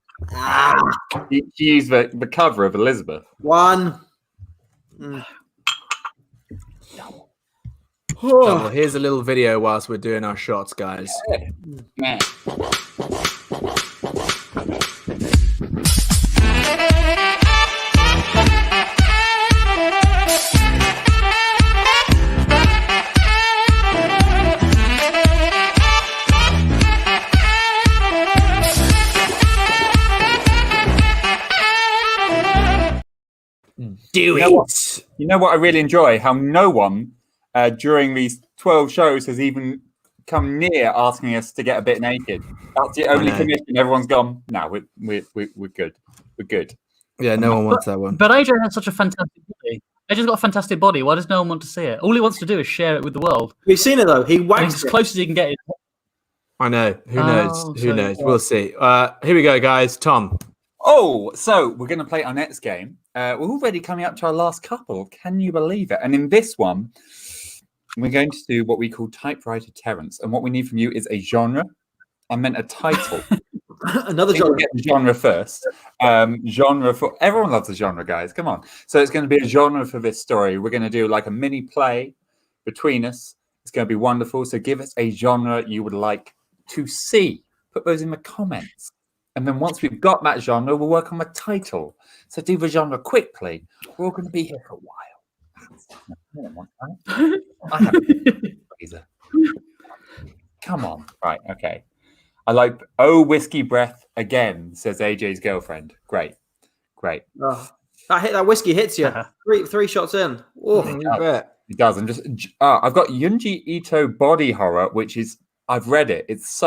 [SPEAKER 4] She used the cover of Elizabeth.
[SPEAKER 3] One.
[SPEAKER 1] Well, here's a little video whilst we're doing our shots, guys.
[SPEAKER 7] Yeah.
[SPEAKER 1] Do
[SPEAKER 4] You know what I really enjoy? How no one during these 12 shows has even come near asking us to get a bit naked. That's the only commission. Everyone's gone, no, we're good. We're good.
[SPEAKER 1] Yeah, no one wants that one.
[SPEAKER 2] But AJ has such a fantastic body. AJ's got a fantastic body. Why does no one want to see it? All he wants to do is share it with the world.
[SPEAKER 3] We've seen it though. He
[SPEAKER 2] And
[SPEAKER 3] wags
[SPEAKER 2] he's
[SPEAKER 3] it.
[SPEAKER 2] as close as he can get it.
[SPEAKER 1] I know. Who knows? Who
[SPEAKER 2] so-
[SPEAKER 1] knows? We'll see. Here we go, guys. Tom.
[SPEAKER 4] Oh, so we're going to play our next game. We're already coming up to our last couple. Can you believe it? And in this one, we're going to do what we call typewriter Terrence. And what we need from you is a genre. I meant a title.
[SPEAKER 3] Another
[SPEAKER 4] We'll
[SPEAKER 3] genre.
[SPEAKER 4] get the genre first. Genre for everyone loves the genre, guys. Come on. So it's going to be a genre for this story. We're going to do like a mini play between us. It's going to be wonderful. So give us a genre you would like to see. Put those in the comments. And then once we've got that genre, we'll work on the title. So do the genre quickly. We're all going to be here for a while. I don't want that. I have a razor. Come on. Right. Okay. I like, whiskey breath again, says AJ's girlfriend. Great.
[SPEAKER 3] Oh, that whiskey hits you. Three shots in. Oh,
[SPEAKER 1] You bet.
[SPEAKER 4] It does. And I've got Junji Ito body horror, which is, I've read it. It's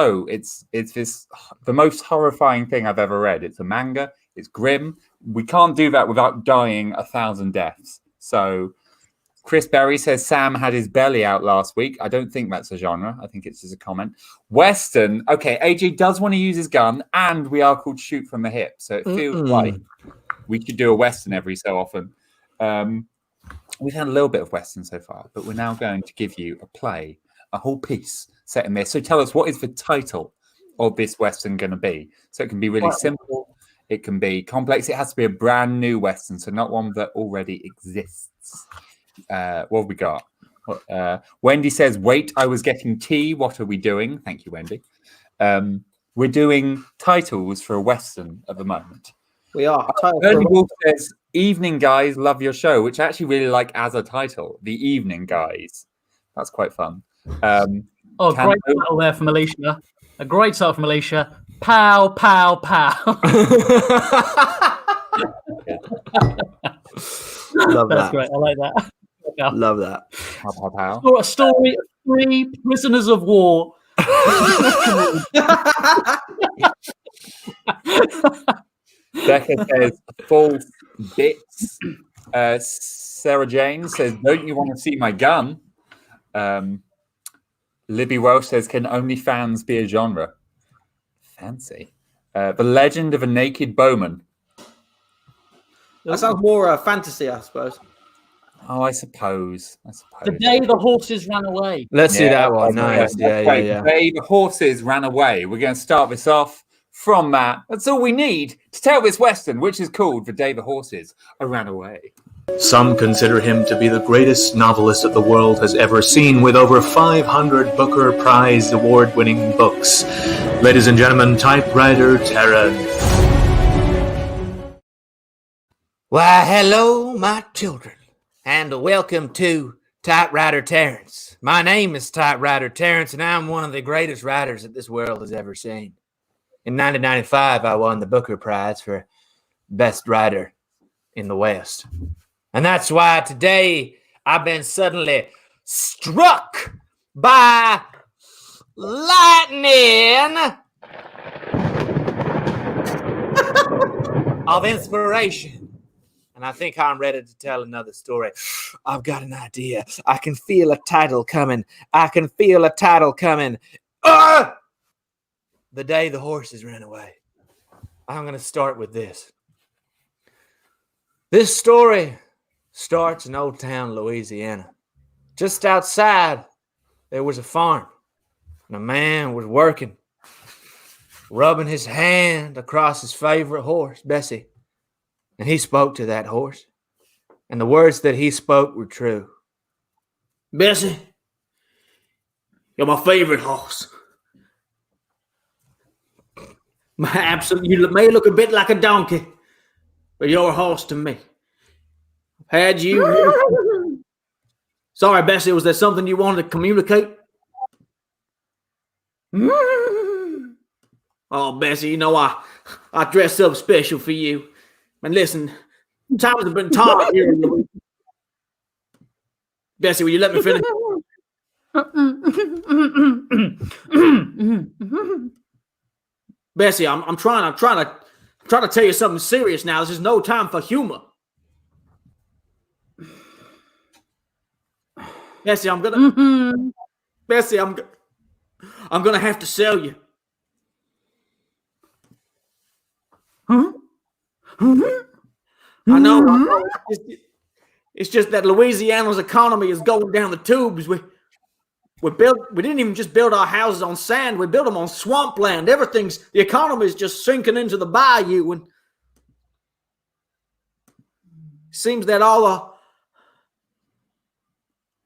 [SPEAKER 4] this the most horrifying thing I've ever read. It's a manga. It's grim. We can't do that without dying 1,000 deaths. So Chris Berry says Sam had his belly out last week. I don't think that's a genre. I think it's just a comment. Western. Okay, AJ does want to use his gun, and we are called shoot from the hip. So it feels like we could do a Western every so often. We've had a little bit of Western so far, but we're now going to give you a play, a whole piece set in this. So tell us, what is the title of this Western going to be? So it can be really simple. It can be complex. It has to be a brand new Western, so not one that already exists. What have we got? Wendy says, wait, I was getting tea. What are we doing? Thank you, Wendy. We're doing titles for a Western at the moment.
[SPEAKER 3] we are.
[SPEAKER 4] Ernie Wolf says, evening guys, love your show, which I actually really like as a title. The Evening Guys. That's quite fun.
[SPEAKER 2] Oh, great title there from Alicia. A great title from Alicia. Pow, pow, pow.
[SPEAKER 1] Love
[SPEAKER 2] That's
[SPEAKER 1] that.
[SPEAKER 2] great. I like that.
[SPEAKER 1] Love that.
[SPEAKER 4] Pow, pow, pow.
[SPEAKER 2] A story of 3 prisoners of war.
[SPEAKER 4] Becca says, false bits. Sarah Jane says, don't you want to see my gun? Libby Welsh says, can OnlyFans be a genre? Fancy. The Legend of a Naked Bowman.
[SPEAKER 3] That sounds more fantasy, I suppose.
[SPEAKER 4] Oh, I suppose.
[SPEAKER 2] The day the horses ran away.
[SPEAKER 1] Let's do
[SPEAKER 4] Yeah,
[SPEAKER 1] that one.
[SPEAKER 4] that's
[SPEAKER 1] Nice. Yeah,
[SPEAKER 4] right.
[SPEAKER 1] yeah.
[SPEAKER 4] The day the horses ran away. We're going to start this off from that. That's all we need to tell this Western, which is called The Day the Horses Ran Away.
[SPEAKER 8] Some consider him to be the greatest novelist that the world has ever seen, with over 500 Booker Prize award-winning books. Ladies and gentlemen, typewriter Terrence.
[SPEAKER 6] Why, hello, my children, and welcome to Typewriter Terrence. My name is Typewriter Terrence, and I'm one of the greatest writers that this world has ever seen. In 1995, I won the Booker Prize for Best Writer in the West. And that's why today I've been suddenly struck by lightning of inspiration. And I think I'm ready to tell another story. I've got an idea. I can feel a title coming. The Day the Horses Ran Away. I'm going to start with this. This story
[SPEAKER 1] starts in Old Town, Louisiana. Just outside, there was a farm, and a man was working, rubbing his hand across his favorite horse, Bessie. And he spoke to that horse, and the words that he spoke were true.
[SPEAKER 3] Bessie, you're my favorite horse. You may look a bit like a donkey, but you're a horse to me. Had you... Sorry, Bessie, was there something you wanted to communicate? Oh, Bessie, you know I dress up special for you. And listen, times have been hard here in the... Bessie, will you let me finish? Bessie, I'm trying to tell you something serious now. This is no time for humor. Bessie, Bessie, I'm gonna have to sell you. I know. It's just that Louisiana's economy is going down the tubes. We didn't even just build our houses on sand. We built them on swampland. The economy is just sinking into the bayou, and it seems that all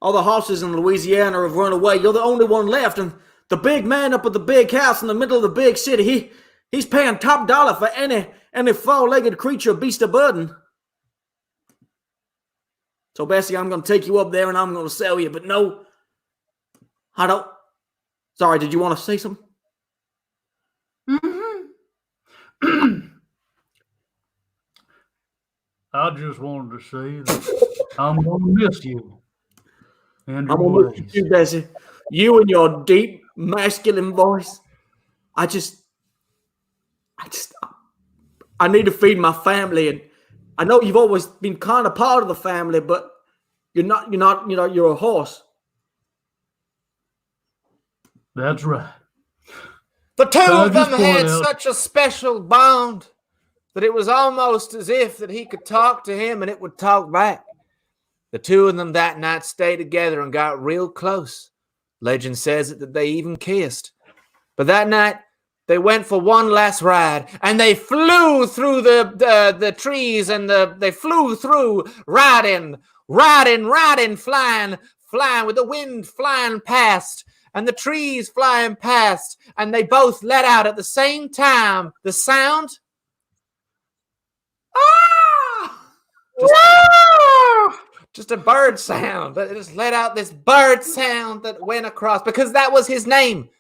[SPEAKER 3] the horses in Louisiana have run away. You're the only one left, and the big man up at the big house in the middle of the big city, he's paying top dollar for any four-legged creature, beast of burden. So, Bessie, I'm going to take you up there and I'm going to sell you. But no, I don't. Sorry, did you want to say something?
[SPEAKER 2] I just wanted to say that I'm going to miss you.
[SPEAKER 3] I'm going to miss you, Bessie. You and your deep, masculine voice. I need to feed my family, and I know you've always been kind of part of the family, but you're not, you're a horse.
[SPEAKER 2] That's right.
[SPEAKER 1] The two of them had such a special bond that it was almost as if that he could talk to him and it would talk back. The two of them that night stayed together and got real close. Legend says that they even kissed. But that night, they went for one last ride, and they flew through the trees, and they flew through, riding, flying, with the wind flying past, and the trees flying past, and they both let out at the same time the sound. Just a bird sound. They just let out this bird sound that went across, because that was his name,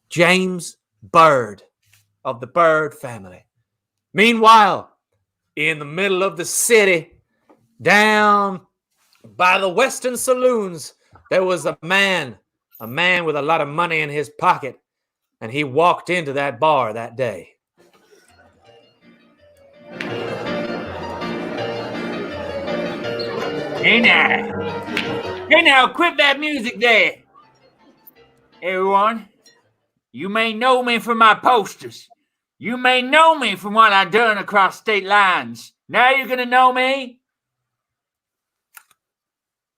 [SPEAKER 1] James Bird, of the Bird family. Meanwhile, in the middle of the city, down by the Western saloons, there was a man with a lot of money in his pocket, and he walked into that bar that day.
[SPEAKER 7] Hey now, quit that music there. Everyone, you may know me from my posters. You may know me from what I've done across state lines. Now you're going to know me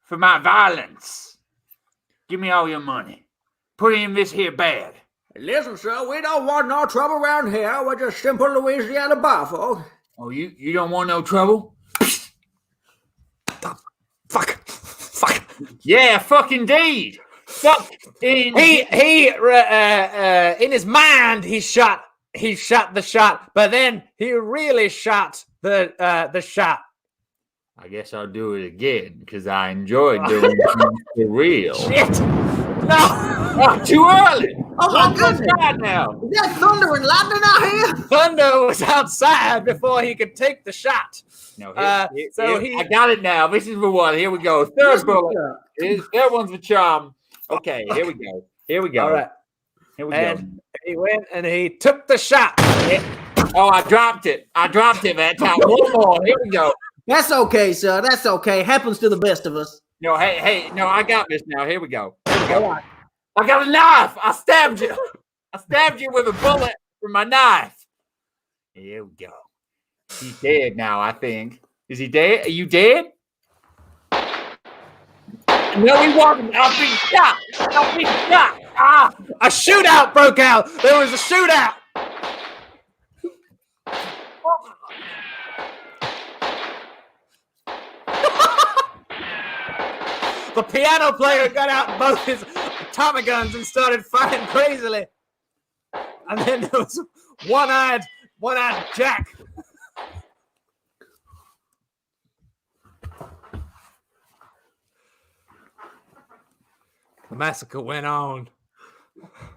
[SPEAKER 7] for my violence. Give me all your money. Put it in this here bag.
[SPEAKER 3] Listen, sir, we don't want no trouble around here. We're just simple Louisiana bar folk.
[SPEAKER 7] Oh, you don't want no trouble?
[SPEAKER 1] Fuck.
[SPEAKER 7] Yeah, fuck indeed. Fuck in.
[SPEAKER 1] He in his mind he shot the shot, but then he really shot the shot.
[SPEAKER 7] I guess I'll do it again because I enjoy doing things for real.
[SPEAKER 1] Shit! No!
[SPEAKER 7] Oh, too early.
[SPEAKER 3] Oh my goodness!
[SPEAKER 7] Now.
[SPEAKER 3] Is that thunder and lightning out here?
[SPEAKER 1] Thunder was outside before he could take the shot.
[SPEAKER 7] No,
[SPEAKER 1] I
[SPEAKER 7] got it now. This is the one. Here we go. Third bullet. Third one's the charm. Okay, here we go.
[SPEAKER 1] All right.
[SPEAKER 7] Here we
[SPEAKER 1] And
[SPEAKER 7] go.
[SPEAKER 1] he went and he took the shot.
[SPEAKER 7] Oh, I dropped it that time. One more. Here we go.
[SPEAKER 3] That's okay, sir. That's okay. Happens to the best of us.
[SPEAKER 7] No, hey, no, I got this now. Here we go. I got a knife. I stabbed you. With a bullet from my knife. Here we go. He's dead now, I think. Is he dead? Are you dead? No, he wasn't. I've been shot. I've been shot. Ah!
[SPEAKER 1] A shootout broke out. There was a shootout. The piano player got out both his Tommy guns and started firing crazily. And then there was one-eyed Jack. The massacre went on.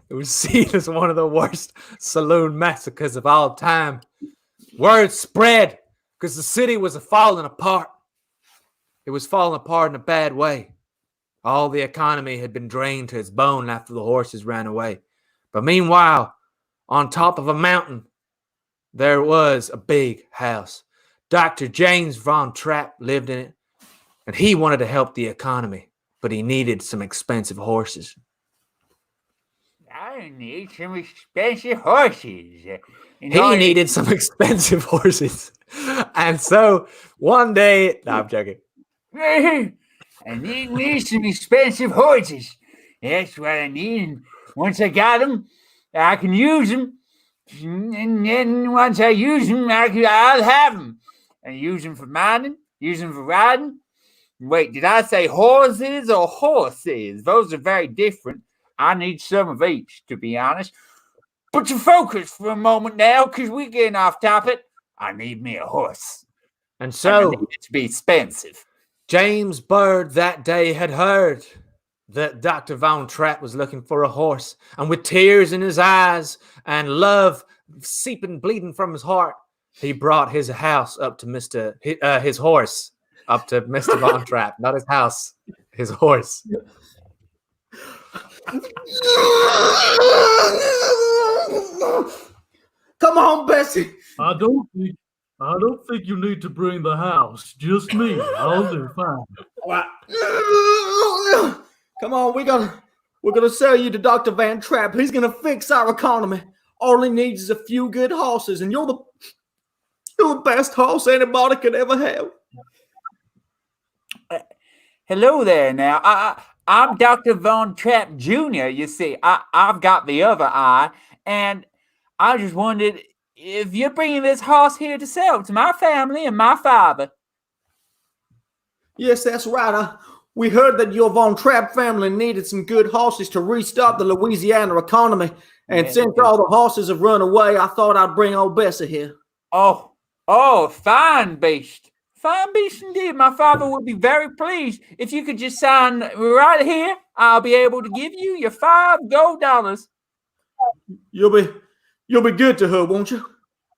[SPEAKER 1] It was seen as one of the worst saloon massacres of all time. Word spread because the city was falling apart. It was falling apart in a bad way. All the economy had been drained to its bone after the horses ran away. But meanwhile, on top of a mountain, there was a big house. Dr. James Von Trapp lived in it, and he wanted to help the economy, but he needed some expensive horses.
[SPEAKER 7] I need some expensive horses.
[SPEAKER 1] He needed some expensive horses. And so one day, no, I'm joking.
[SPEAKER 7] I need some expensive horses. That's what I need. And once I got them, I can use them. And then once I use them, I'll have them. I use them for mining, use them for riding. Wait, did I say horses or horses? Those are very different. I need some of each, to be honest. But to focus for a moment now, because we're getting off topic, I need me a horse.
[SPEAKER 1] And so,
[SPEAKER 7] I need it to be expensive.
[SPEAKER 1] James Bird that day had heard that Dr. Von Trapp was looking for a horse, and with tears in his eyes and love bleeding from his heart, he brought his house up to his horse up to Mr. Von Trapp, not his house, his horse.
[SPEAKER 3] Come on, Bessie.
[SPEAKER 9] I don't think you need to bring the house. Just me. I'll do fine.
[SPEAKER 3] Come on, we're gonna sell you to Dr. Van Trapp. He's gonna fix our economy. All he needs is a few good horses, and you're the best horse anybody could ever have.
[SPEAKER 7] Hello there now. I'm Dr. Von Trapp Jr., you see. I've got the other eye, and I just wondered if you're bringing this horse here to sell to my family and my father.
[SPEAKER 3] Yes, that's right. We heard that your Von Trapp family needed some good horses to restart the Louisiana economy. And since all the horses have run away, I thought I'd bring old Bessie here.
[SPEAKER 7] Oh, fine beast. Fine beast indeed. My father would be very pleased. If you could just sign right here, I'll be able to give you your $5 gold.
[SPEAKER 3] You'll be good to her, won't you?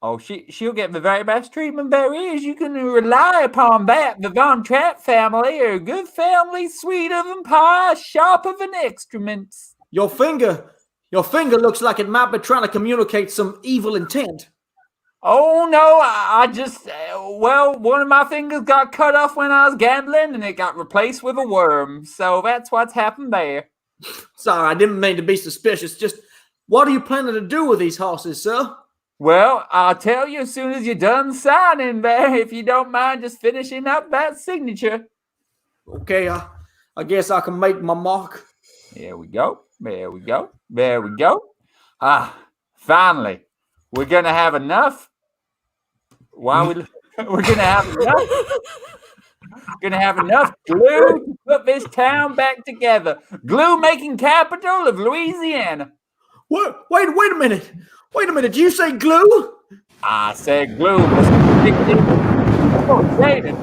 [SPEAKER 7] Oh, she'll get the very best treatment there is. You can rely upon that. The Von Trapp family are a good family, sweeter than pie, sharper than excrements.
[SPEAKER 3] Your finger looks like it might be trying to communicate some evil intent.
[SPEAKER 7] Oh, no, I just, one of my fingers got cut off when I was gambling, and it got replaced with a worm. So that's what's happened there.
[SPEAKER 3] Sorry, I didn't mean to be suspicious. Just, what are you planning to do with these horses, sir?
[SPEAKER 7] Well, I'll tell you as soon as you're done signing there, if you don't mind just finishing up that signature.
[SPEAKER 3] Okay, I guess I can make my mark.
[SPEAKER 7] There we go. Finally, we're going to have enough. We're going to have enough. Going to have enough glue to put this town back together. Glue making capital of Louisiana.
[SPEAKER 3] What? Wait a minute. Did you say glue?
[SPEAKER 7] I said glue, Mr. Dixie. Oh, David.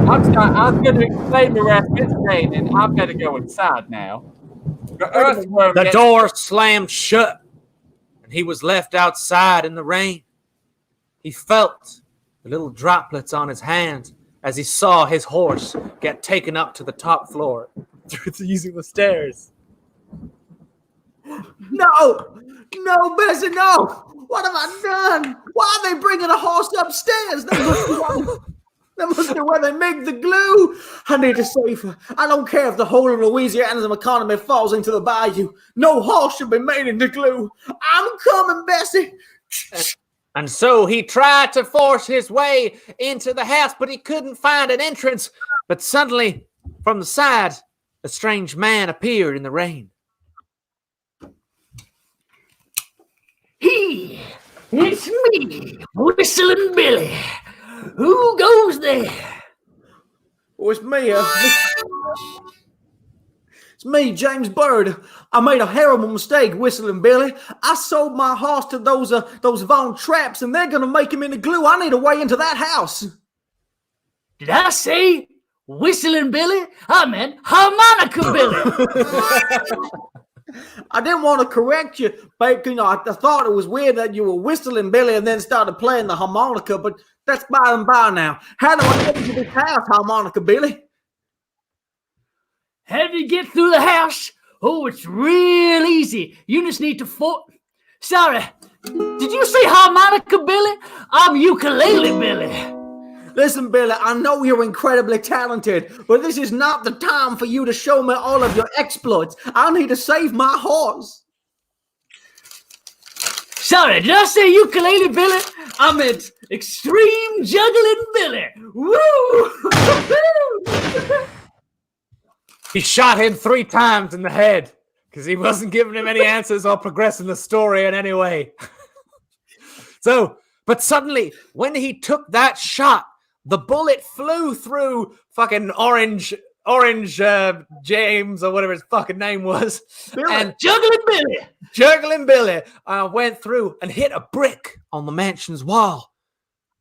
[SPEAKER 7] I'm going to explain the rest. It's raining. I better go inside now.
[SPEAKER 1] The door slammed shut, and he was left outside in the rain. He felt the little droplets on his hands as he saw his horse get taken up to the top floor using the stairs.
[SPEAKER 3] No, Bessie, no! What have I done? Why are they bringing a horse upstairs? That must be where they make the glue. I need to save her. I don't care if the whole of Louisiana's economy falls into the bayou. No horse should be made into glue. I'm coming, Bessie.
[SPEAKER 1] And so he tried to force his way into the house, but he couldn't find an entrance. But suddenly, from the side,
[SPEAKER 6] a strange man appeared in the rain.
[SPEAKER 2] It's me, Whistling Billy. Who goes there?
[SPEAKER 3] Oh, it's me. It's me, James Bird. I made a horrible mistake, Whistling Billy. I sold my horse to those Von Trapps, and they're gonna make him into glue. I need a way into that house.
[SPEAKER 2] Did I say Whistling Billy? I meant Harmonica Billy.
[SPEAKER 3] I didn't want to correct you, but I thought it was weird that you were Whistling Billy and then started playing the harmonica, but that's by and by now. How do I get into this house, Harmonica Billy?
[SPEAKER 2] How do you get through the house? Oh, it's real easy. You just need to Sorry, did you say Harmonica Billy? I'm Ukulele Billy.
[SPEAKER 3] Listen, Billy, I know you're incredibly talented, but this is not the time for you to show me all of your exploits. I need to save my horse.
[SPEAKER 2] Sorry, did I say Ukulele Billy? I meant Extreme Juggling Billy. Woo!
[SPEAKER 1] He shot him 3 times in the head because he wasn't giving him any answers or progressing the story in any way. But suddenly, when he took that shot, the bullet flew through fucking Orange James or whatever his fucking name was.
[SPEAKER 3] Billy.
[SPEAKER 1] And Juggling Billy went through and hit a brick on the mansion's wall.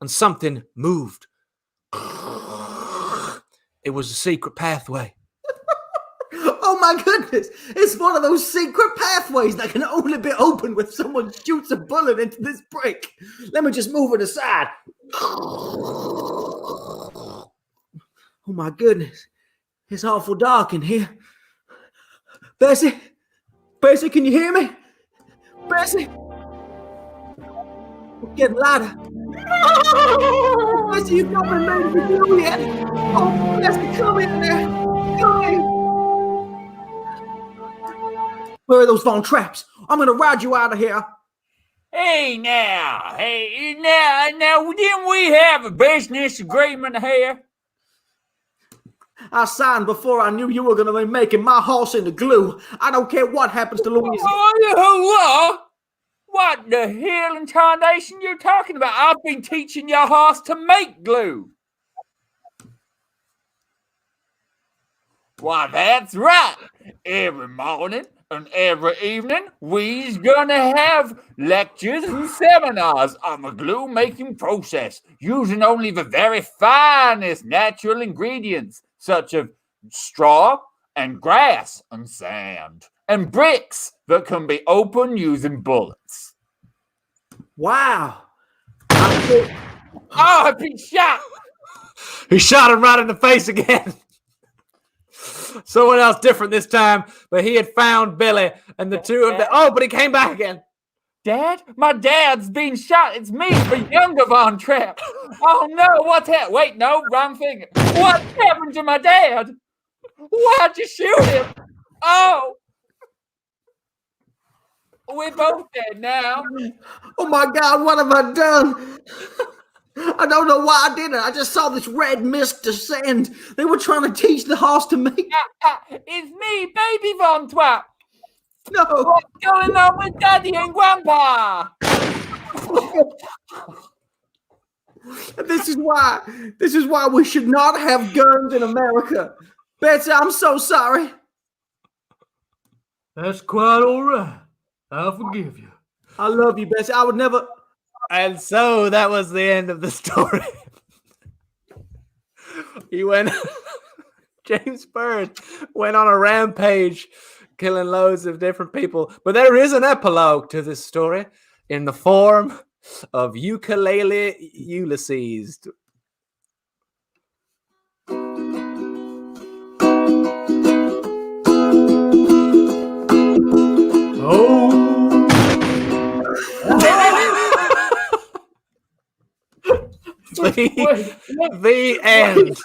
[SPEAKER 1] And something moved. It was a secret pathway.
[SPEAKER 3] Oh my goodness, it's one of those secret pathways that can only be opened when someone shoots a bullet into this brick. Let me just move it aside. Oh my goodness, it's awful dark in here. Bessie, can you hear me? Bessie, we're getting lighter. Bessie, you got me ready to do yet? Oh, Bessie, come in there. Come in. Where are those Von Trapps? I'm gonna ride you out of here.
[SPEAKER 7] Hey now, didn't we have a business agreement here?
[SPEAKER 3] I signed before I knew you were gonna be making my horse into glue. I don't care what happens to Louise.
[SPEAKER 7] What the hell in tarnation you talking about? I've been teaching your horse to make glue. Why, that's right. Every morning and every evening, we's gonna have lectures and seminars on the glue making process, using only the very finest natural ingredients, such as straw and grass and sand and bricks that can be opened using bullets.
[SPEAKER 3] Wow.
[SPEAKER 7] Oh, I've been shot.
[SPEAKER 1] He shot him right in the face again. Someone else different this time, but he had found Billy and the two of them. Oh, but he came back again.
[SPEAKER 7] Dad? My dad's been shot. It's me, the younger Von Trapp. Oh no, what's that? Wait, no, wrong thing. What happened to my dad? Why'd you shoot him? Oh. We're both dead now.
[SPEAKER 3] Oh my God, what have I done? I don't know why I did it. I just saw this red mist descend. They were trying to teach the horse to make.
[SPEAKER 7] It's me, baby Von Trapp.
[SPEAKER 3] No.
[SPEAKER 7] What's going on with Daddy and Grandpa?
[SPEAKER 3] This is why we should not have guns in America. Betsy, I'm so sorry.
[SPEAKER 9] That's quite all right. I'll forgive you.
[SPEAKER 3] I love you, Betsy. I would never.
[SPEAKER 1] And so that was the end of the story. James Bird went on a rampage, killing loads of different people. But there is an epilogue to this story in the form of Ukulele Ulysses. The end.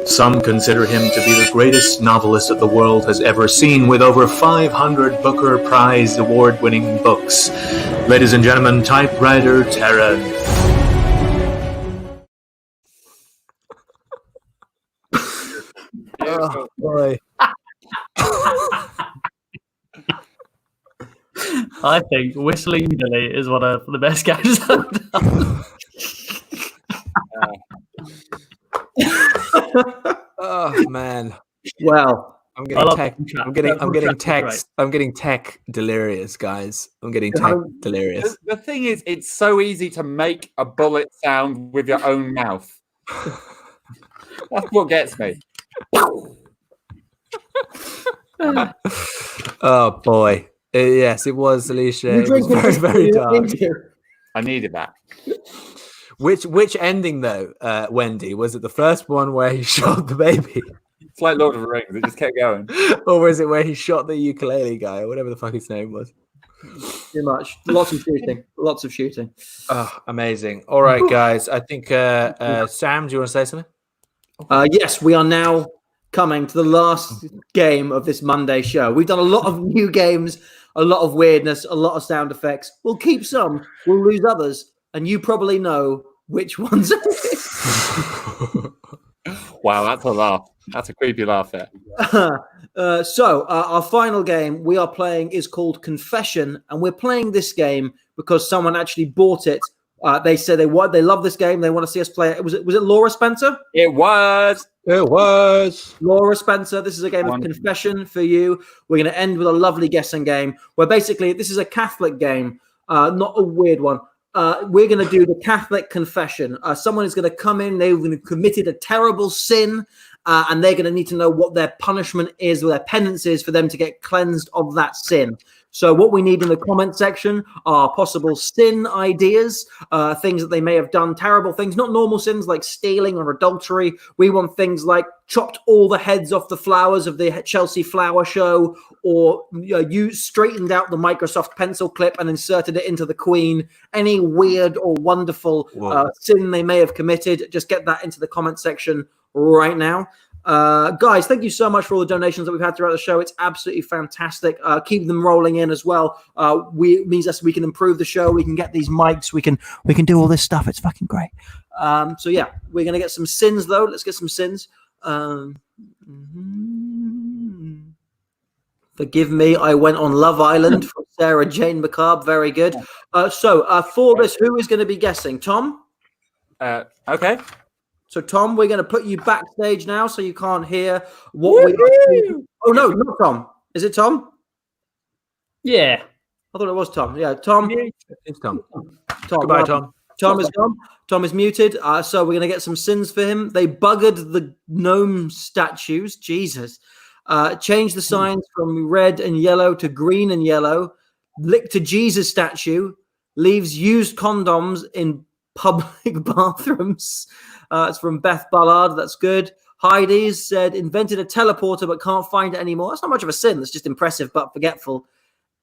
[SPEAKER 8] Some consider him to be the greatest novelist that the world has ever seen, with over 500 Booker Prize award-winning books. Ladies and gentlemen, typewriter Terrence.
[SPEAKER 1] Oh, boy.
[SPEAKER 2] I think Whistling Billy is one of the best games I've done.
[SPEAKER 1] Oh man.
[SPEAKER 3] Well,
[SPEAKER 1] I'm
[SPEAKER 2] I
[SPEAKER 1] getting
[SPEAKER 2] love
[SPEAKER 1] tech.
[SPEAKER 2] Boom Trap.
[SPEAKER 1] I'm getting
[SPEAKER 2] Boom Trap's
[SPEAKER 1] text. I'm getting tech delirious, guys. I'm getting
[SPEAKER 3] You're
[SPEAKER 1] tech
[SPEAKER 3] having-
[SPEAKER 1] delirious.
[SPEAKER 4] The thing is, it's so easy to make a bullet sound with your own mouth. That's what gets me.
[SPEAKER 1] Oh boy. Yes, it was, Alicia.
[SPEAKER 3] You
[SPEAKER 1] It was
[SPEAKER 3] drinking
[SPEAKER 1] very,
[SPEAKER 3] whiskey,
[SPEAKER 1] very
[SPEAKER 3] you don't
[SPEAKER 1] dark.
[SPEAKER 3] need to.
[SPEAKER 4] I needed that.
[SPEAKER 1] Which ending though, Wendy? Was it the first one where he shot the baby?
[SPEAKER 4] It's like Lord of the Rings. It just kept going.
[SPEAKER 1] Or was it where he shot the ukulele guy or whatever the fuck his name was?
[SPEAKER 3] Too much. Lots of shooting. Lots of shooting.
[SPEAKER 1] Oh, amazing. All right, guys. I think Sam, do you want to say something?
[SPEAKER 3] Yes, we are now coming to the last game of this Monday show. We've done a lot of new games, a lot of weirdness, a lot of sound effects. We'll keep some, we'll lose others, and you probably know which ones.
[SPEAKER 4] Wow, that's a laugh. That's a creepy laugh there.
[SPEAKER 3] So our final game we are playing is called Confession, and we're playing this game because someone actually bought it. They said they love this game. They want to see us play it. Was it Laura Spencer?
[SPEAKER 4] It was.
[SPEAKER 3] Laura Spencer. This is a game of confession for you. We're going to end with a lovely guessing game where basically this is a Catholic game, not a weird one. We're going to do the Catholic confession. Someone is going to come in. They've committed a terrible sin, and they're going to need to know what their punishment is or their penance is for them to get cleansed of that sin. So what we need in the comment section are possible sin ideas, things that they may have done, terrible things, not normal sins like stealing or adultery. We want things like chopped all the heads off the flowers of the Chelsea flower show, or you straightened out the Microsoft pencil clip and inserted it into the Queen. Any weird or wonderful sin they may have committed, just get that into the comment section right now. Guys, thank you so much for all the donations that we've had throughout the show. It's absolutely fantastic. Keep them rolling in as well. Means that we can improve the show. We can get these mics. We can do all this stuff. It's fucking great. So yeah, we're gonna get some sins though. Let's get some sins. Forgive me, I went on Love Island for Sarah Jane McCabe. Very good. So for this, who is going to be guessing? Tom?
[SPEAKER 4] Okay.
[SPEAKER 3] So, Tom, we're going to put you backstage now so you can't hear what we are. Oh, no, not Tom. Is it Tom?
[SPEAKER 2] Yeah.
[SPEAKER 3] I thought it was Tom. Yeah, Tom.
[SPEAKER 1] It's Tom.
[SPEAKER 3] Goodbye,
[SPEAKER 1] Tom.
[SPEAKER 3] Tom is gone. Tom is muted. So we're going to get some sins for him. They buggered the gnome statues. Jesus. Changed the signs from red and yellow to green and yellow. Licked a Jesus statue. Leaves used condoms in public bathrooms. It's from Beth Ballard. That's good. Heidi's said, invented a teleporter but can't find it anymore. That's not much of a sin. That's just impressive but forgetful.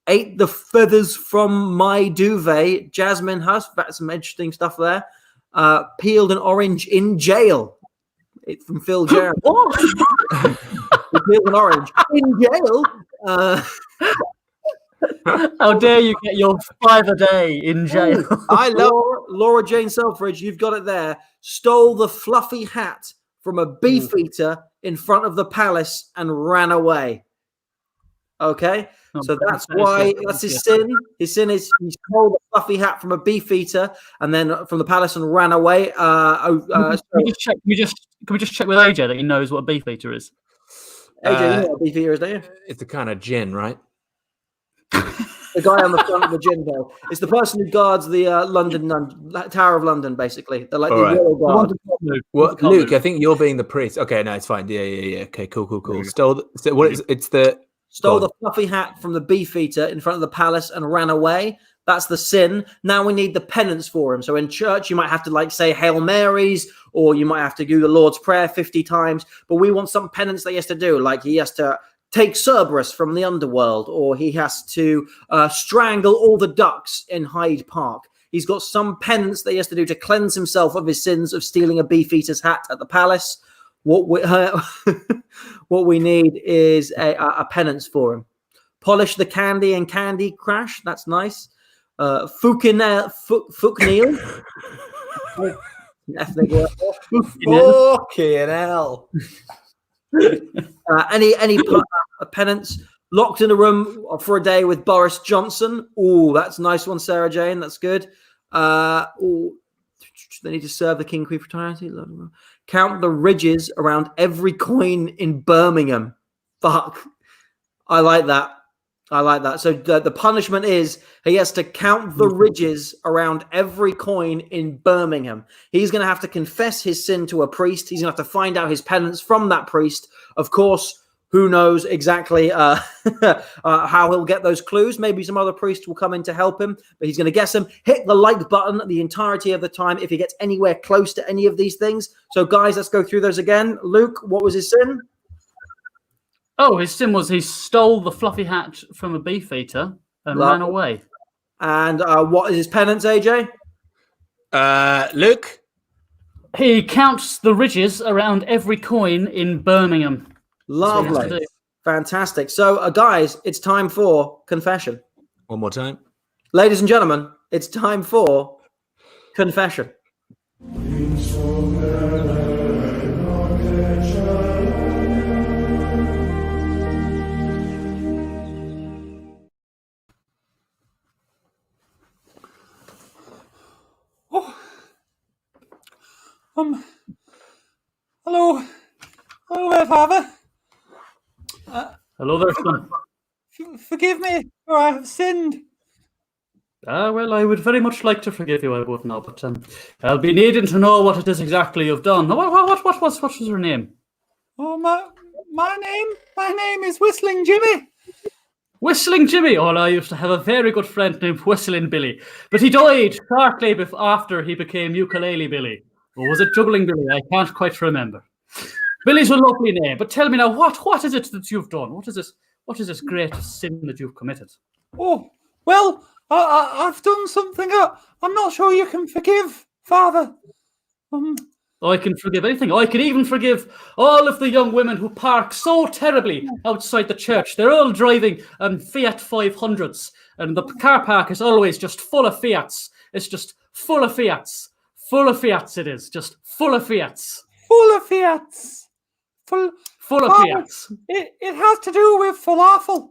[SPEAKER 3] Ate the feathers from my duvet. Jasmine Huss. That's some interesting stuff there. Peeled an orange in jail. It's from Phil Jarrett. Peeled an orange in jail.
[SPEAKER 2] How dare you get your 5 a day in jail?
[SPEAKER 3] I love Laura Jane Selfridge. You've got it there. Stole the fluffy hat from a beefeater in front of the palace and ran away. Okay, so that's why that's his sin. His sin is he stole the fluffy hat from a beefeater and then from the palace and ran away.
[SPEAKER 2] Can we just check with AJ that he knows what a beefeater is?
[SPEAKER 3] AJ, you know what a beefeater is, don't you?
[SPEAKER 1] It's a kind of gin, right?
[SPEAKER 3] The guy on the front of the gin bell. It's the person who guards the Tower of London, basically. They're like
[SPEAKER 1] All
[SPEAKER 3] the
[SPEAKER 1] right.
[SPEAKER 3] royal guard.
[SPEAKER 1] Well, Luke, I think you're being the priest. Okay, no, it's fine. Yeah. Okay, cool. Stole
[SPEAKER 3] the fluffy hat from the beefeater in front of the palace and ran away. That's the sin. Now we need the penance for him. So in church, you might have to say Hail Marys, or you might have to do the Lord's Prayer 50 times. But we want some penance that he has to do. Like he has to take Cerberus from the underworld, or he has to strangle all the ducks in Hyde Park. He's got some penance that he has to do to cleanse himself of his sins of stealing a beefeater's hat at the palace. What we need is a penance for him. Polish the candy in Candy Crash. That's nice. Fucking ethnic word.
[SPEAKER 1] Fucking hell.
[SPEAKER 3] Any penance? Locked in a room for a day with Boris Johnson. Oh, that's a nice one, Sarah Jane. That's good. They need to serve the King Queen fraternity. Count the ridges around every coin in Birmingham. Fuck. I like that. So the punishment is he has to count the ridges around every coin in Birmingham. He's going to have to confess his sin to a priest. He's going to have to find out his penance from that priest. Of course, who knows exactly how he'll get those clues. Maybe some other priest will come in to help him, but he's going to guess them. Hit the like button the entirety of the time if he gets anywhere close to any of these things. So, guys, let's go through those again. Luke, what was his sin?
[SPEAKER 2] Oh, his sin was he stole the fluffy hat from a beefeater and ran away.
[SPEAKER 3] And what is his penance, AJ?
[SPEAKER 1] Luke?
[SPEAKER 2] He counts the ridges around every coin in Birmingham.
[SPEAKER 3] Lovely. Fantastic. So, guys, it's time for confession.
[SPEAKER 1] One more time.
[SPEAKER 3] Ladies and gentlemen, it's time for confession.
[SPEAKER 7] Hello there, Father.
[SPEAKER 2] Hello there, son.
[SPEAKER 7] Forgive me, for I have sinned.
[SPEAKER 2] Well, I would very much like to forgive you, I would now, but I'll be needing to know what it is exactly you've done. What was your name?
[SPEAKER 7] Oh, my name is Whistling Jimmy.
[SPEAKER 2] Whistling Jimmy. Oh, I used to have a very good friend named Whistling Billy, but he died shortly after he became Ukulele Billy. Or was it Juggling Billy? I can't quite remember. Billy's a lovely name, but tell me now, what is it that you've done? What is this great sin that you've committed?
[SPEAKER 7] Oh, well, I've done something I'm not sure you can forgive, Father.
[SPEAKER 2] I can forgive anything. I can even forgive all of the young women who park so terribly outside the church. They're all driving Fiat 500s, and the car park is always just full of Fiats. It's just full of Fiats. Full of Fiats it is. Just full of Fiats.
[SPEAKER 7] Full of Fiats. Full
[SPEAKER 2] of Fiats.
[SPEAKER 7] It has to do with falafel.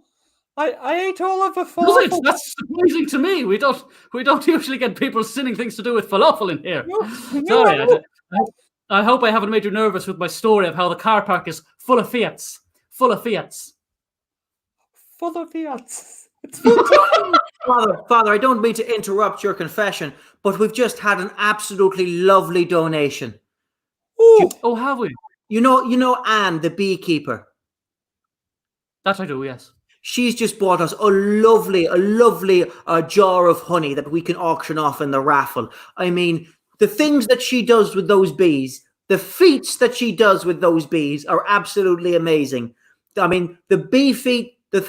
[SPEAKER 7] I ate all of the falafel.
[SPEAKER 2] That's surprising to me. We don't usually get people sinning things to do with falafel in here. Sorry, I hope I haven't made you nervous with my story of how the car park is full of Fiats. Full of Fiats.
[SPEAKER 7] Full of Fiats.
[SPEAKER 3] Father, I don't mean to interrupt your confession, but we've just had an absolutely lovely donation.
[SPEAKER 2] Oh, have we?
[SPEAKER 3] You know Anne, the beekeeper.
[SPEAKER 2] That I do, yes.
[SPEAKER 3] She's just bought us a lovely jar of honey that we can auction off in the raffle. I mean, the things that she does with those bees, the feats that she does with those bees are absolutely amazing. I mean, the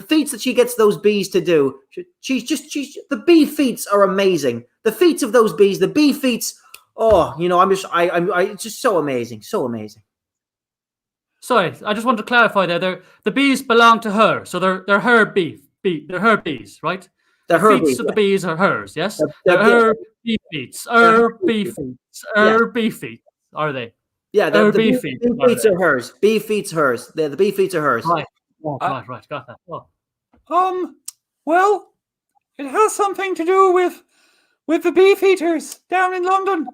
[SPEAKER 3] feats that she gets those bees to do, the bee feats are amazing. The feats of those bees, the bee feats, it's just so amazing, so amazing.
[SPEAKER 2] Sorry, I just want to clarify there. The bees belong to her, so they're her bees. They're her bees, right?
[SPEAKER 3] The
[SPEAKER 2] feats of the bees are hers, yes? They're her bee feats. Her bee feats. Her bee feats, are they?
[SPEAKER 3] Yeah, the bee feats are hers. Bee feats hers. The bee feats are hers.
[SPEAKER 2] Right. Right. Got that.
[SPEAKER 7] Oh. Well, it has something to do with the beefeaters down in London.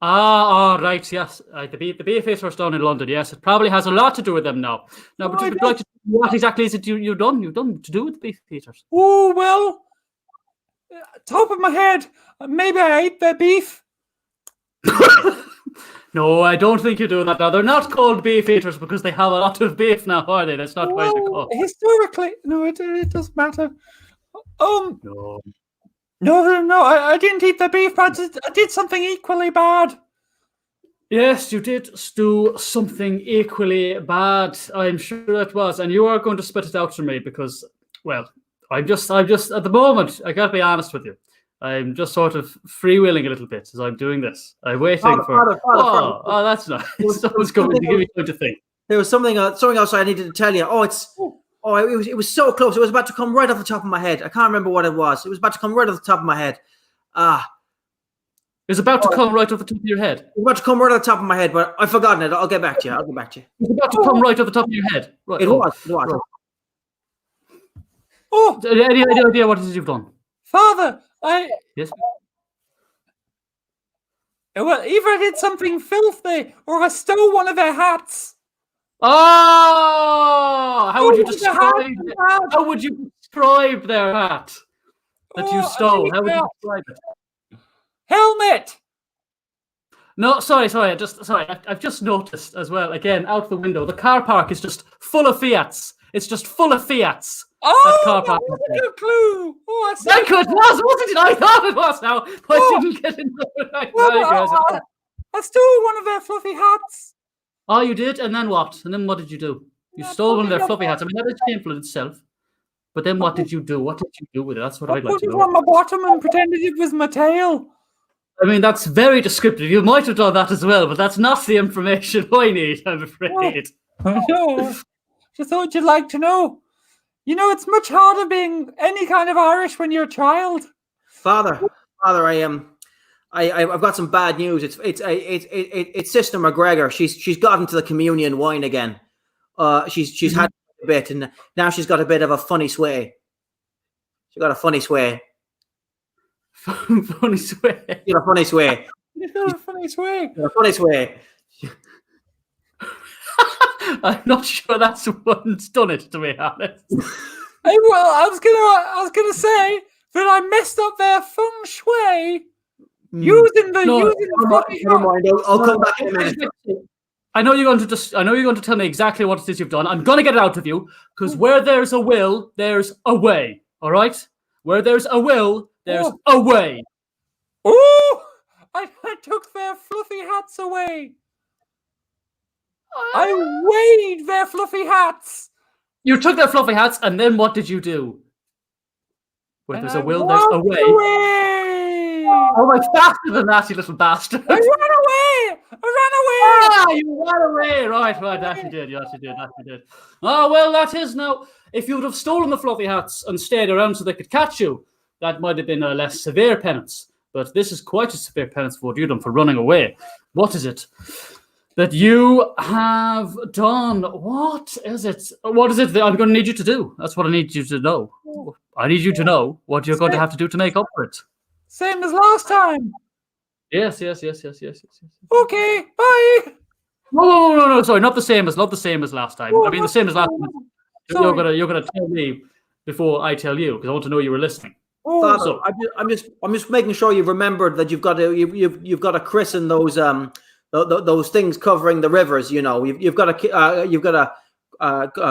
[SPEAKER 2] Right, yes. The beefeaters down in London, yes. It probably has a lot to do with them now. Now, but you'd like to what exactly is it you've done? You've done to do with the beefeaters?
[SPEAKER 7] Oh, well, top of my head, maybe I ate their beef.
[SPEAKER 2] No, I don't think you do that now. They're not called beefeaters because they have a lot of beef now, are they? That's not why they're called.
[SPEAKER 7] Historically, no, it doesn't matter.
[SPEAKER 2] No,
[SPEAKER 7] I didn't eat the beef, but I did something equally bad.
[SPEAKER 2] Yes, you did do something equally bad. I'm sure it was, and you are going to spit it out to me because, well, I'm just at the moment. I got to be honest with you. I'm just sort of freewheeling a little bit as I'm doing this. I'm waiting for. Father. That's nice. Someone's going to give me time to think.
[SPEAKER 3] There was something else I needed to tell you. It was so close. It was about to come right off the top of my head. I can't remember what it was. It was about to come right off the top of my head.
[SPEAKER 2] It's about to come right off the top of your head.
[SPEAKER 3] It's about to come right on the top of my head, but I've forgotten it. I'll get back to you.
[SPEAKER 2] It's about to come right off the top of your head. Right.
[SPEAKER 3] It was.
[SPEAKER 7] Oh,
[SPEAKER 2] Any idea what it is you've done?
[SPEAKER 7] Father,
[SPEAKER 2] Yes.
[SPEAKER 7] well, either I did something filthy or I stole one of their hats.
[SPEAKER 2] Oh, how would you
[SPEAKER 7] Oh, the hat,
[SPEAKER 2] describe?
[SPEAKER 7] the hat.
[SPEAKER 2] How would you describe their hat that you
[SPEAKER 7] Oh,
[SPEAKER 2] stole? How would you
[SPEAKER 7] yeah.
[SPEAKER 2] describe it?
[SPEAKER 7] Helmet.
[SPEAKER 2] No, sorry. I've just noticed as well. Again, out the window, the car park is just full of Fiats. It's just full of Fiats.
[SPEAKER 7] Oh,
[SPEAKER 2] car
[SPEAKER 7] that
[SPEAKER 2] park
[SPEAKER 7] was
[SPEAKER 2] is
[SPEAKER 7] a good clue. Oh, I see.
[SPEAKER 2] That could wasn't it? I thought it was now, but I didn't get into it.
[SPEAKER 7] I stole one of their fluffy hats.
[SPEAKER 2] Oh, you did, and then what? And then what did you do? You stole one of their fluffy hats. I mean, that is shameful in itself. But then what did you do? What did you do with it? That's what
[SPEAKER 7] I
[SPEAKER 2] I'd like
[SPEAKER 7] put
[SPEAKER 2] to
[SPEAKER 7] it
[SPEAKER 2] know.
[SPEAKER 7] on my bottom and pretended it was my tail.
[SPEAKER 2] I mean, that's very descriptive. You might have done that as well, but that's not the information I need, I'm afraid.
[SPEAKER 7] No, just thought you'd like to know. You know, it's much harder being any kind of Irish when you're a child.
[SPEAKER 3] Father, I've got some bad news. It's Sister McGregor. She's got into the communion wine again. She's had a bit, and now she's got a bit of a funny sway. She got a funny sway.
[SPEAKER 2] Funny sway.
[SPEAKER 3] You got a funny sway.
[SPEAKER 7] You got a funny sway.
[SPEAKER 3] You got a funny sway.
[SPEAKER 2] I'm not sure that's what's done it, to be honest.
[SPEAKER 7] Hey, well, I was gonna say that I messed up their feng shui using the fluffy
[SPEAKER 3] Never
[SPEAKER 7] hat.
[SPEAKER 3] mind. I'll come back in a minute.
[SPEAKER 2] I know you're going to tell me exactly what it is you've done. I'm going to get it out of you, because where there's a will, there's a way. All right? Where there's a will, there's a way.
[SPEAKER 7] Oh, I took their fluffy hats away. I weighed their fluffy hats.
[SPEAKER 2] You took their fluffy hats, and then what did you do? Where
[SPEAKER 7] And
[SPEAKER 2] there's
[SPEAKER 7] I
[SPEAKER 2] a will, there's a
[SPEAKER 7] walked
[SPEAKER 2] way.
[SPEAKER 7] away.
[SPEAKER 2] Oh, my faster than that, you little bastard.
[SPEAKER 7] I ran away.
[SPEAKER 2] Ah, you ran away. Right. That you did. Oh, well, that is now. If you would have stolen the fluffy hats and stayed around so they could catch you, that might have been a less severe penance. But this is quite a severe penance for what you've done for running away. What is it that you have done? What is it? What is it that I'm going to need you to do? That's what I need you to know. I need you to know what you're going to have to do to make up for it.
[SPEAKER 7] Same as last time.
[SPEAKER 2] Yes.
[SPEAKER 7] Okay, bye.
[SPEAKER 2] No. Sorry, not the same as last time. I mean, the same as last time.
[SPEAKER 7] Sorry.
[SPEAKER 2] You're gonna tell me before I tell you, because I want to know you were listening.
[SPEAKER 3] Father,
[SPEAKER 2] So-
[SPEAKER 3] I'm just making sure you've remembered that you've got to christen those things covering the rivers. You know, you've got to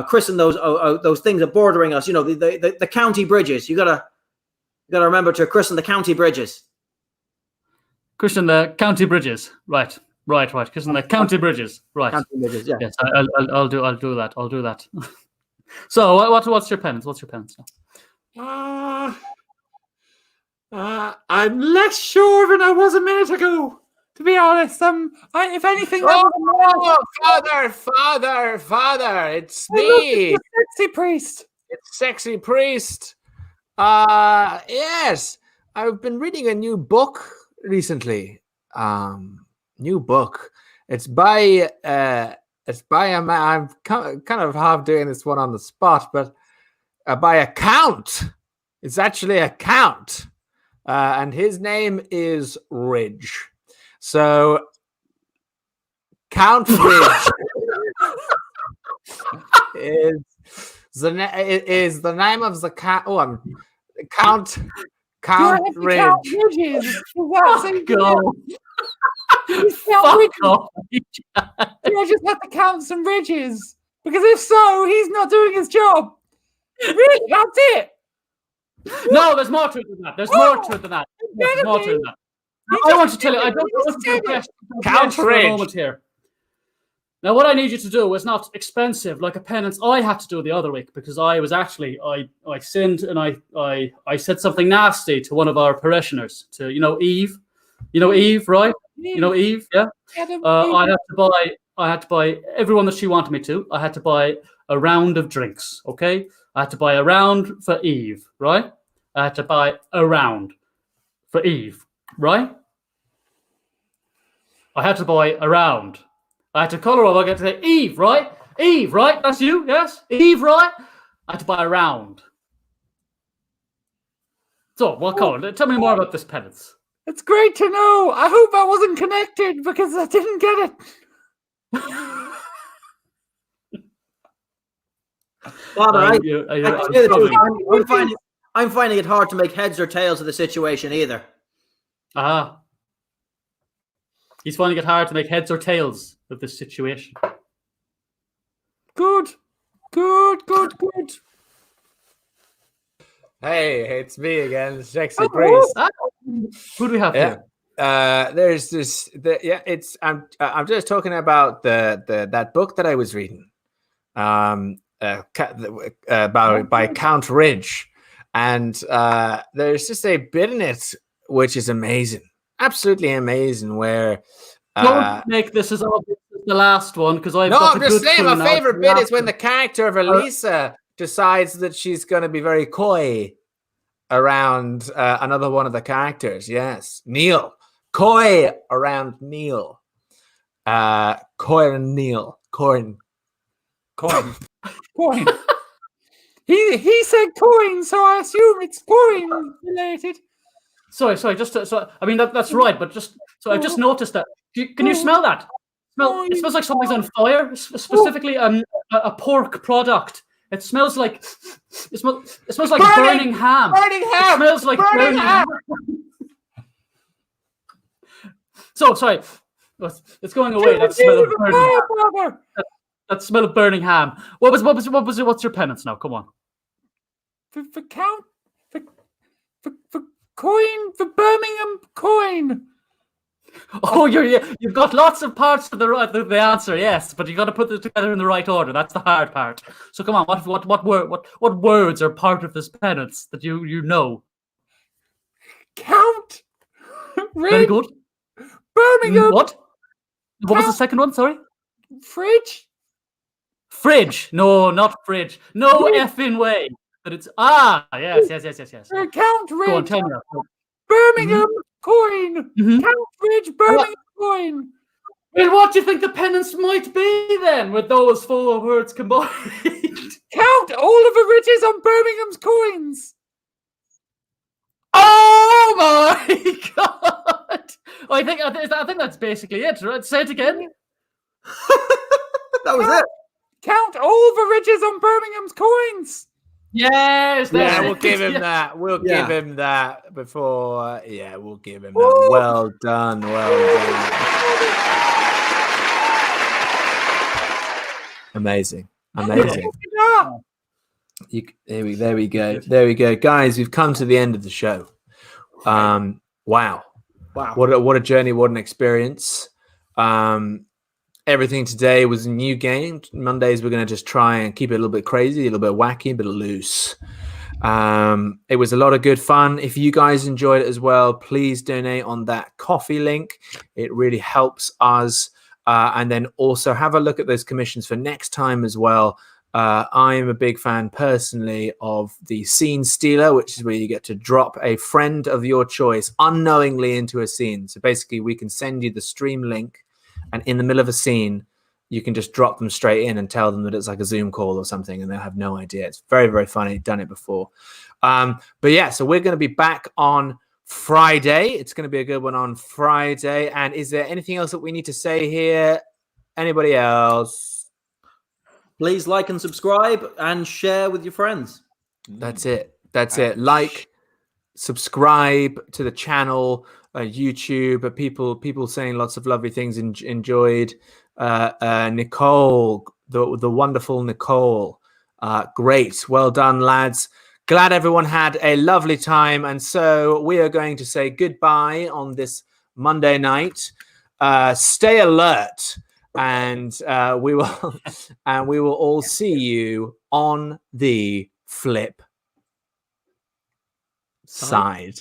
[SPEAKER 3] christen those things that bordering us. You know, the county bridges. You got to remember to christen the county bridges.
[SPEAKER 2] Christian, the county bridges. Right. Christian, the county bridges. Right.
[SPEAKER 3] County bridges, yeah.
[SPEAKER 2] Yes, I'll do that. So, what's your penance? What's your penance now?
[SPEAKER 7] I'm less sure than I was a minute ago. To be honest, if anything,
[SPEAKER 6] Oh, Father, it's me.
[SPEAKER 7] Sexy priest.
[SPEAKER 6] It's Sexy Priest. Yes, I've been reading a new book recently. New book. It's by a man. I'm kind of half doing this one on the spot, but by a count. It's actually a count, and his name is Ridge. So, Count Ridge is the name of the count. Oh, Count Ridge.
[SPEAKER 7] Count ridges.
[SPEAKER 2] Go.
[SPEAKER 7] Fuck off. Do I just have to count some ridges? Because if so, he's not doing his job. Really, that's it.
[SPEAKER 2] No, there's more to it than that. There's more to it than that. There's more to it than that. I want to tell you, I don't want to do
[SPEAKER 6] Count
[SPEAKER 2] for a
[SPEAKER 6] Ridge.
[SPEAKER 2] moment here. Now, what I need you to do is not expensive, like a penance I had to do the other week, because I was actually, I sinned and I said something nasty to one of our parishioners, to, Eve. You know Eve, right? You know Eve, yeah? I had to buy everyone that she wanted me to. I had to buy a round of drinks, okay? I had to buy a round for Eve, right? I had to buy a round for Eve, right? I had to buy a round. I had to call her up. I get to say, Eve, right? Eve, right? That's you, yes? Eve, right? I had to buy a round. So, well, Colin, tell me more about this penance.
[SPEAKER 7] It's great to know. I hope I wasn't connected because I didn't get it.
[SPEAKER 3] Father,
[SPEAKER 2] Are
[SPEAKER 3] I
[SPEAKER 2] you- are you-
[SPEAKER 3] I
[SPEAKER 2] are
[SPEAKER 3] can
[SPEAKER 2] you
[SPEAKER 3] say the truth.
[SPEAKER 2] struggling?
[SPEAKER 3] I'm finding it hard to make heads or tails of the situation either.
[SPEAKER 2] He's finding it hard to make heads or tails of this situation.
[SPEAKER 7] Good.
[SPEAKER 1] Hey, it's me again, Sexy Breeze.
[SPEAKER 2] Who do we have here?
[SPEAKER 1] There's this. It's. I'm just talking about that book that I was reading, by Count Ridge, and there's just a bit in it which is amazing, absolutely amazing. Where
[SPEAKER 2] Don't make this as obvious as the last one, because I've got
[SPEAKER 1] I'm
[SPEAKER 2] a
[SPEAKER 1] just
[SPEAKER 2] good
[SPEAKER 1] saying
[SPEAKER 2] clue
[SPEAKER 1] my
[SPEAKER 2] now.
[SPEAKER 1] favorite bit is when the character of Elisa decides that she's going to be very coy around another one of the characters. Yes, Neil. Coy around Neil. Coy and Neil. Coin.
[SPEAKER 7] He said coin, so I assume it's coin related.
[SPEAKER 2] Sorry. I mean, that's right, but I've just noticed that. Can you smell that? It smells like something's on fire. Specifically, a pork product. It smells like burning ham.
[SPEAKER 1] Burning ham.
[SPEAKER 2] It smells like burning ham. So sorry, it's going away. That smell of burning ham. That smell of burning ham. What's your penance now? Come on.
[SPEAKER 7] For coin, for Birmingham coin.
[SPEAKER 2] Oh, you've got lots of parts to the answer, yes, but you got to put it together in the right order. That's the hard part. So come on, what words are part of this penance that you know?
[SPEAKER 7] Count.
[SPEAKER 2] Very good.
[SPEAKER 7] Birmingham.
[SPEAKER 2] What was the second one? Sorry.
[SPEAKER 7] Fridge.
[SPEAKER 2] Fridge. No, not fridge. No effing way. But it's yes.
[SPEAKER 7] Count Ridge.
[SPEAKER 2] Go on, tell me that.
[SPEAKER 7] Birmingham coin. Count Ridge. Birmingham coin.
[SPEAKER 2] And what do you think the penance might be then, with those 4 words combined?
[SPEAKER 7] Count all of the riches on Birmingham's coins.
[SPEAKER 2] Oh my god! I think that's basically it. Right? Say it again.
[SPEAKER 3] That was it.
[SPEAKER 7] Count all the riches on Birmingham's coins.
[SPEAKER 2] Yes.
[SPEAKER 1] We'll give him that. We'll give him that before. We'll give him that. Well done. Amazing. There we go, guys. We've come to the end of the show. Wow. What a journey! What an experience. Everything today was a new game. Mondays we're going to just try and keep it a little bit crazy, a little bit wacky, a bit loose. It was a lot of good fun. If you guys enjoyed it as well, please donate on that coffee link. It really helps us. And then also have a look at those commissions for next time as well. I'm a big fan personally of the Scene Stealer, which is where you get to drop a friend of your choice unknowingly into a scene. So basically we can send you the stream link, and in the middle of a scene, you can just drop them straight in and tell them that it's like a Zoom call or something, and they'll have no idea. It's very, very funny. Done it before. So we're going to be back on Friday. It's going to be a good one on Friday. And is there anything else that we need to say here? Anybody else?
[SPEAKER 3] Please like and subscribe and share with your friends.
[SPEAKER 1] That's it. Like, subscribe to the channel, YouTube. People saying lots of lovely things. Enjoyed. Nicole, the wonderful Nicole. Great. Well done, lads. Glad everyone had a lovely time. And so we are going to say goodbye on this Monday night. Stay alert, and we will all see you on the flip side.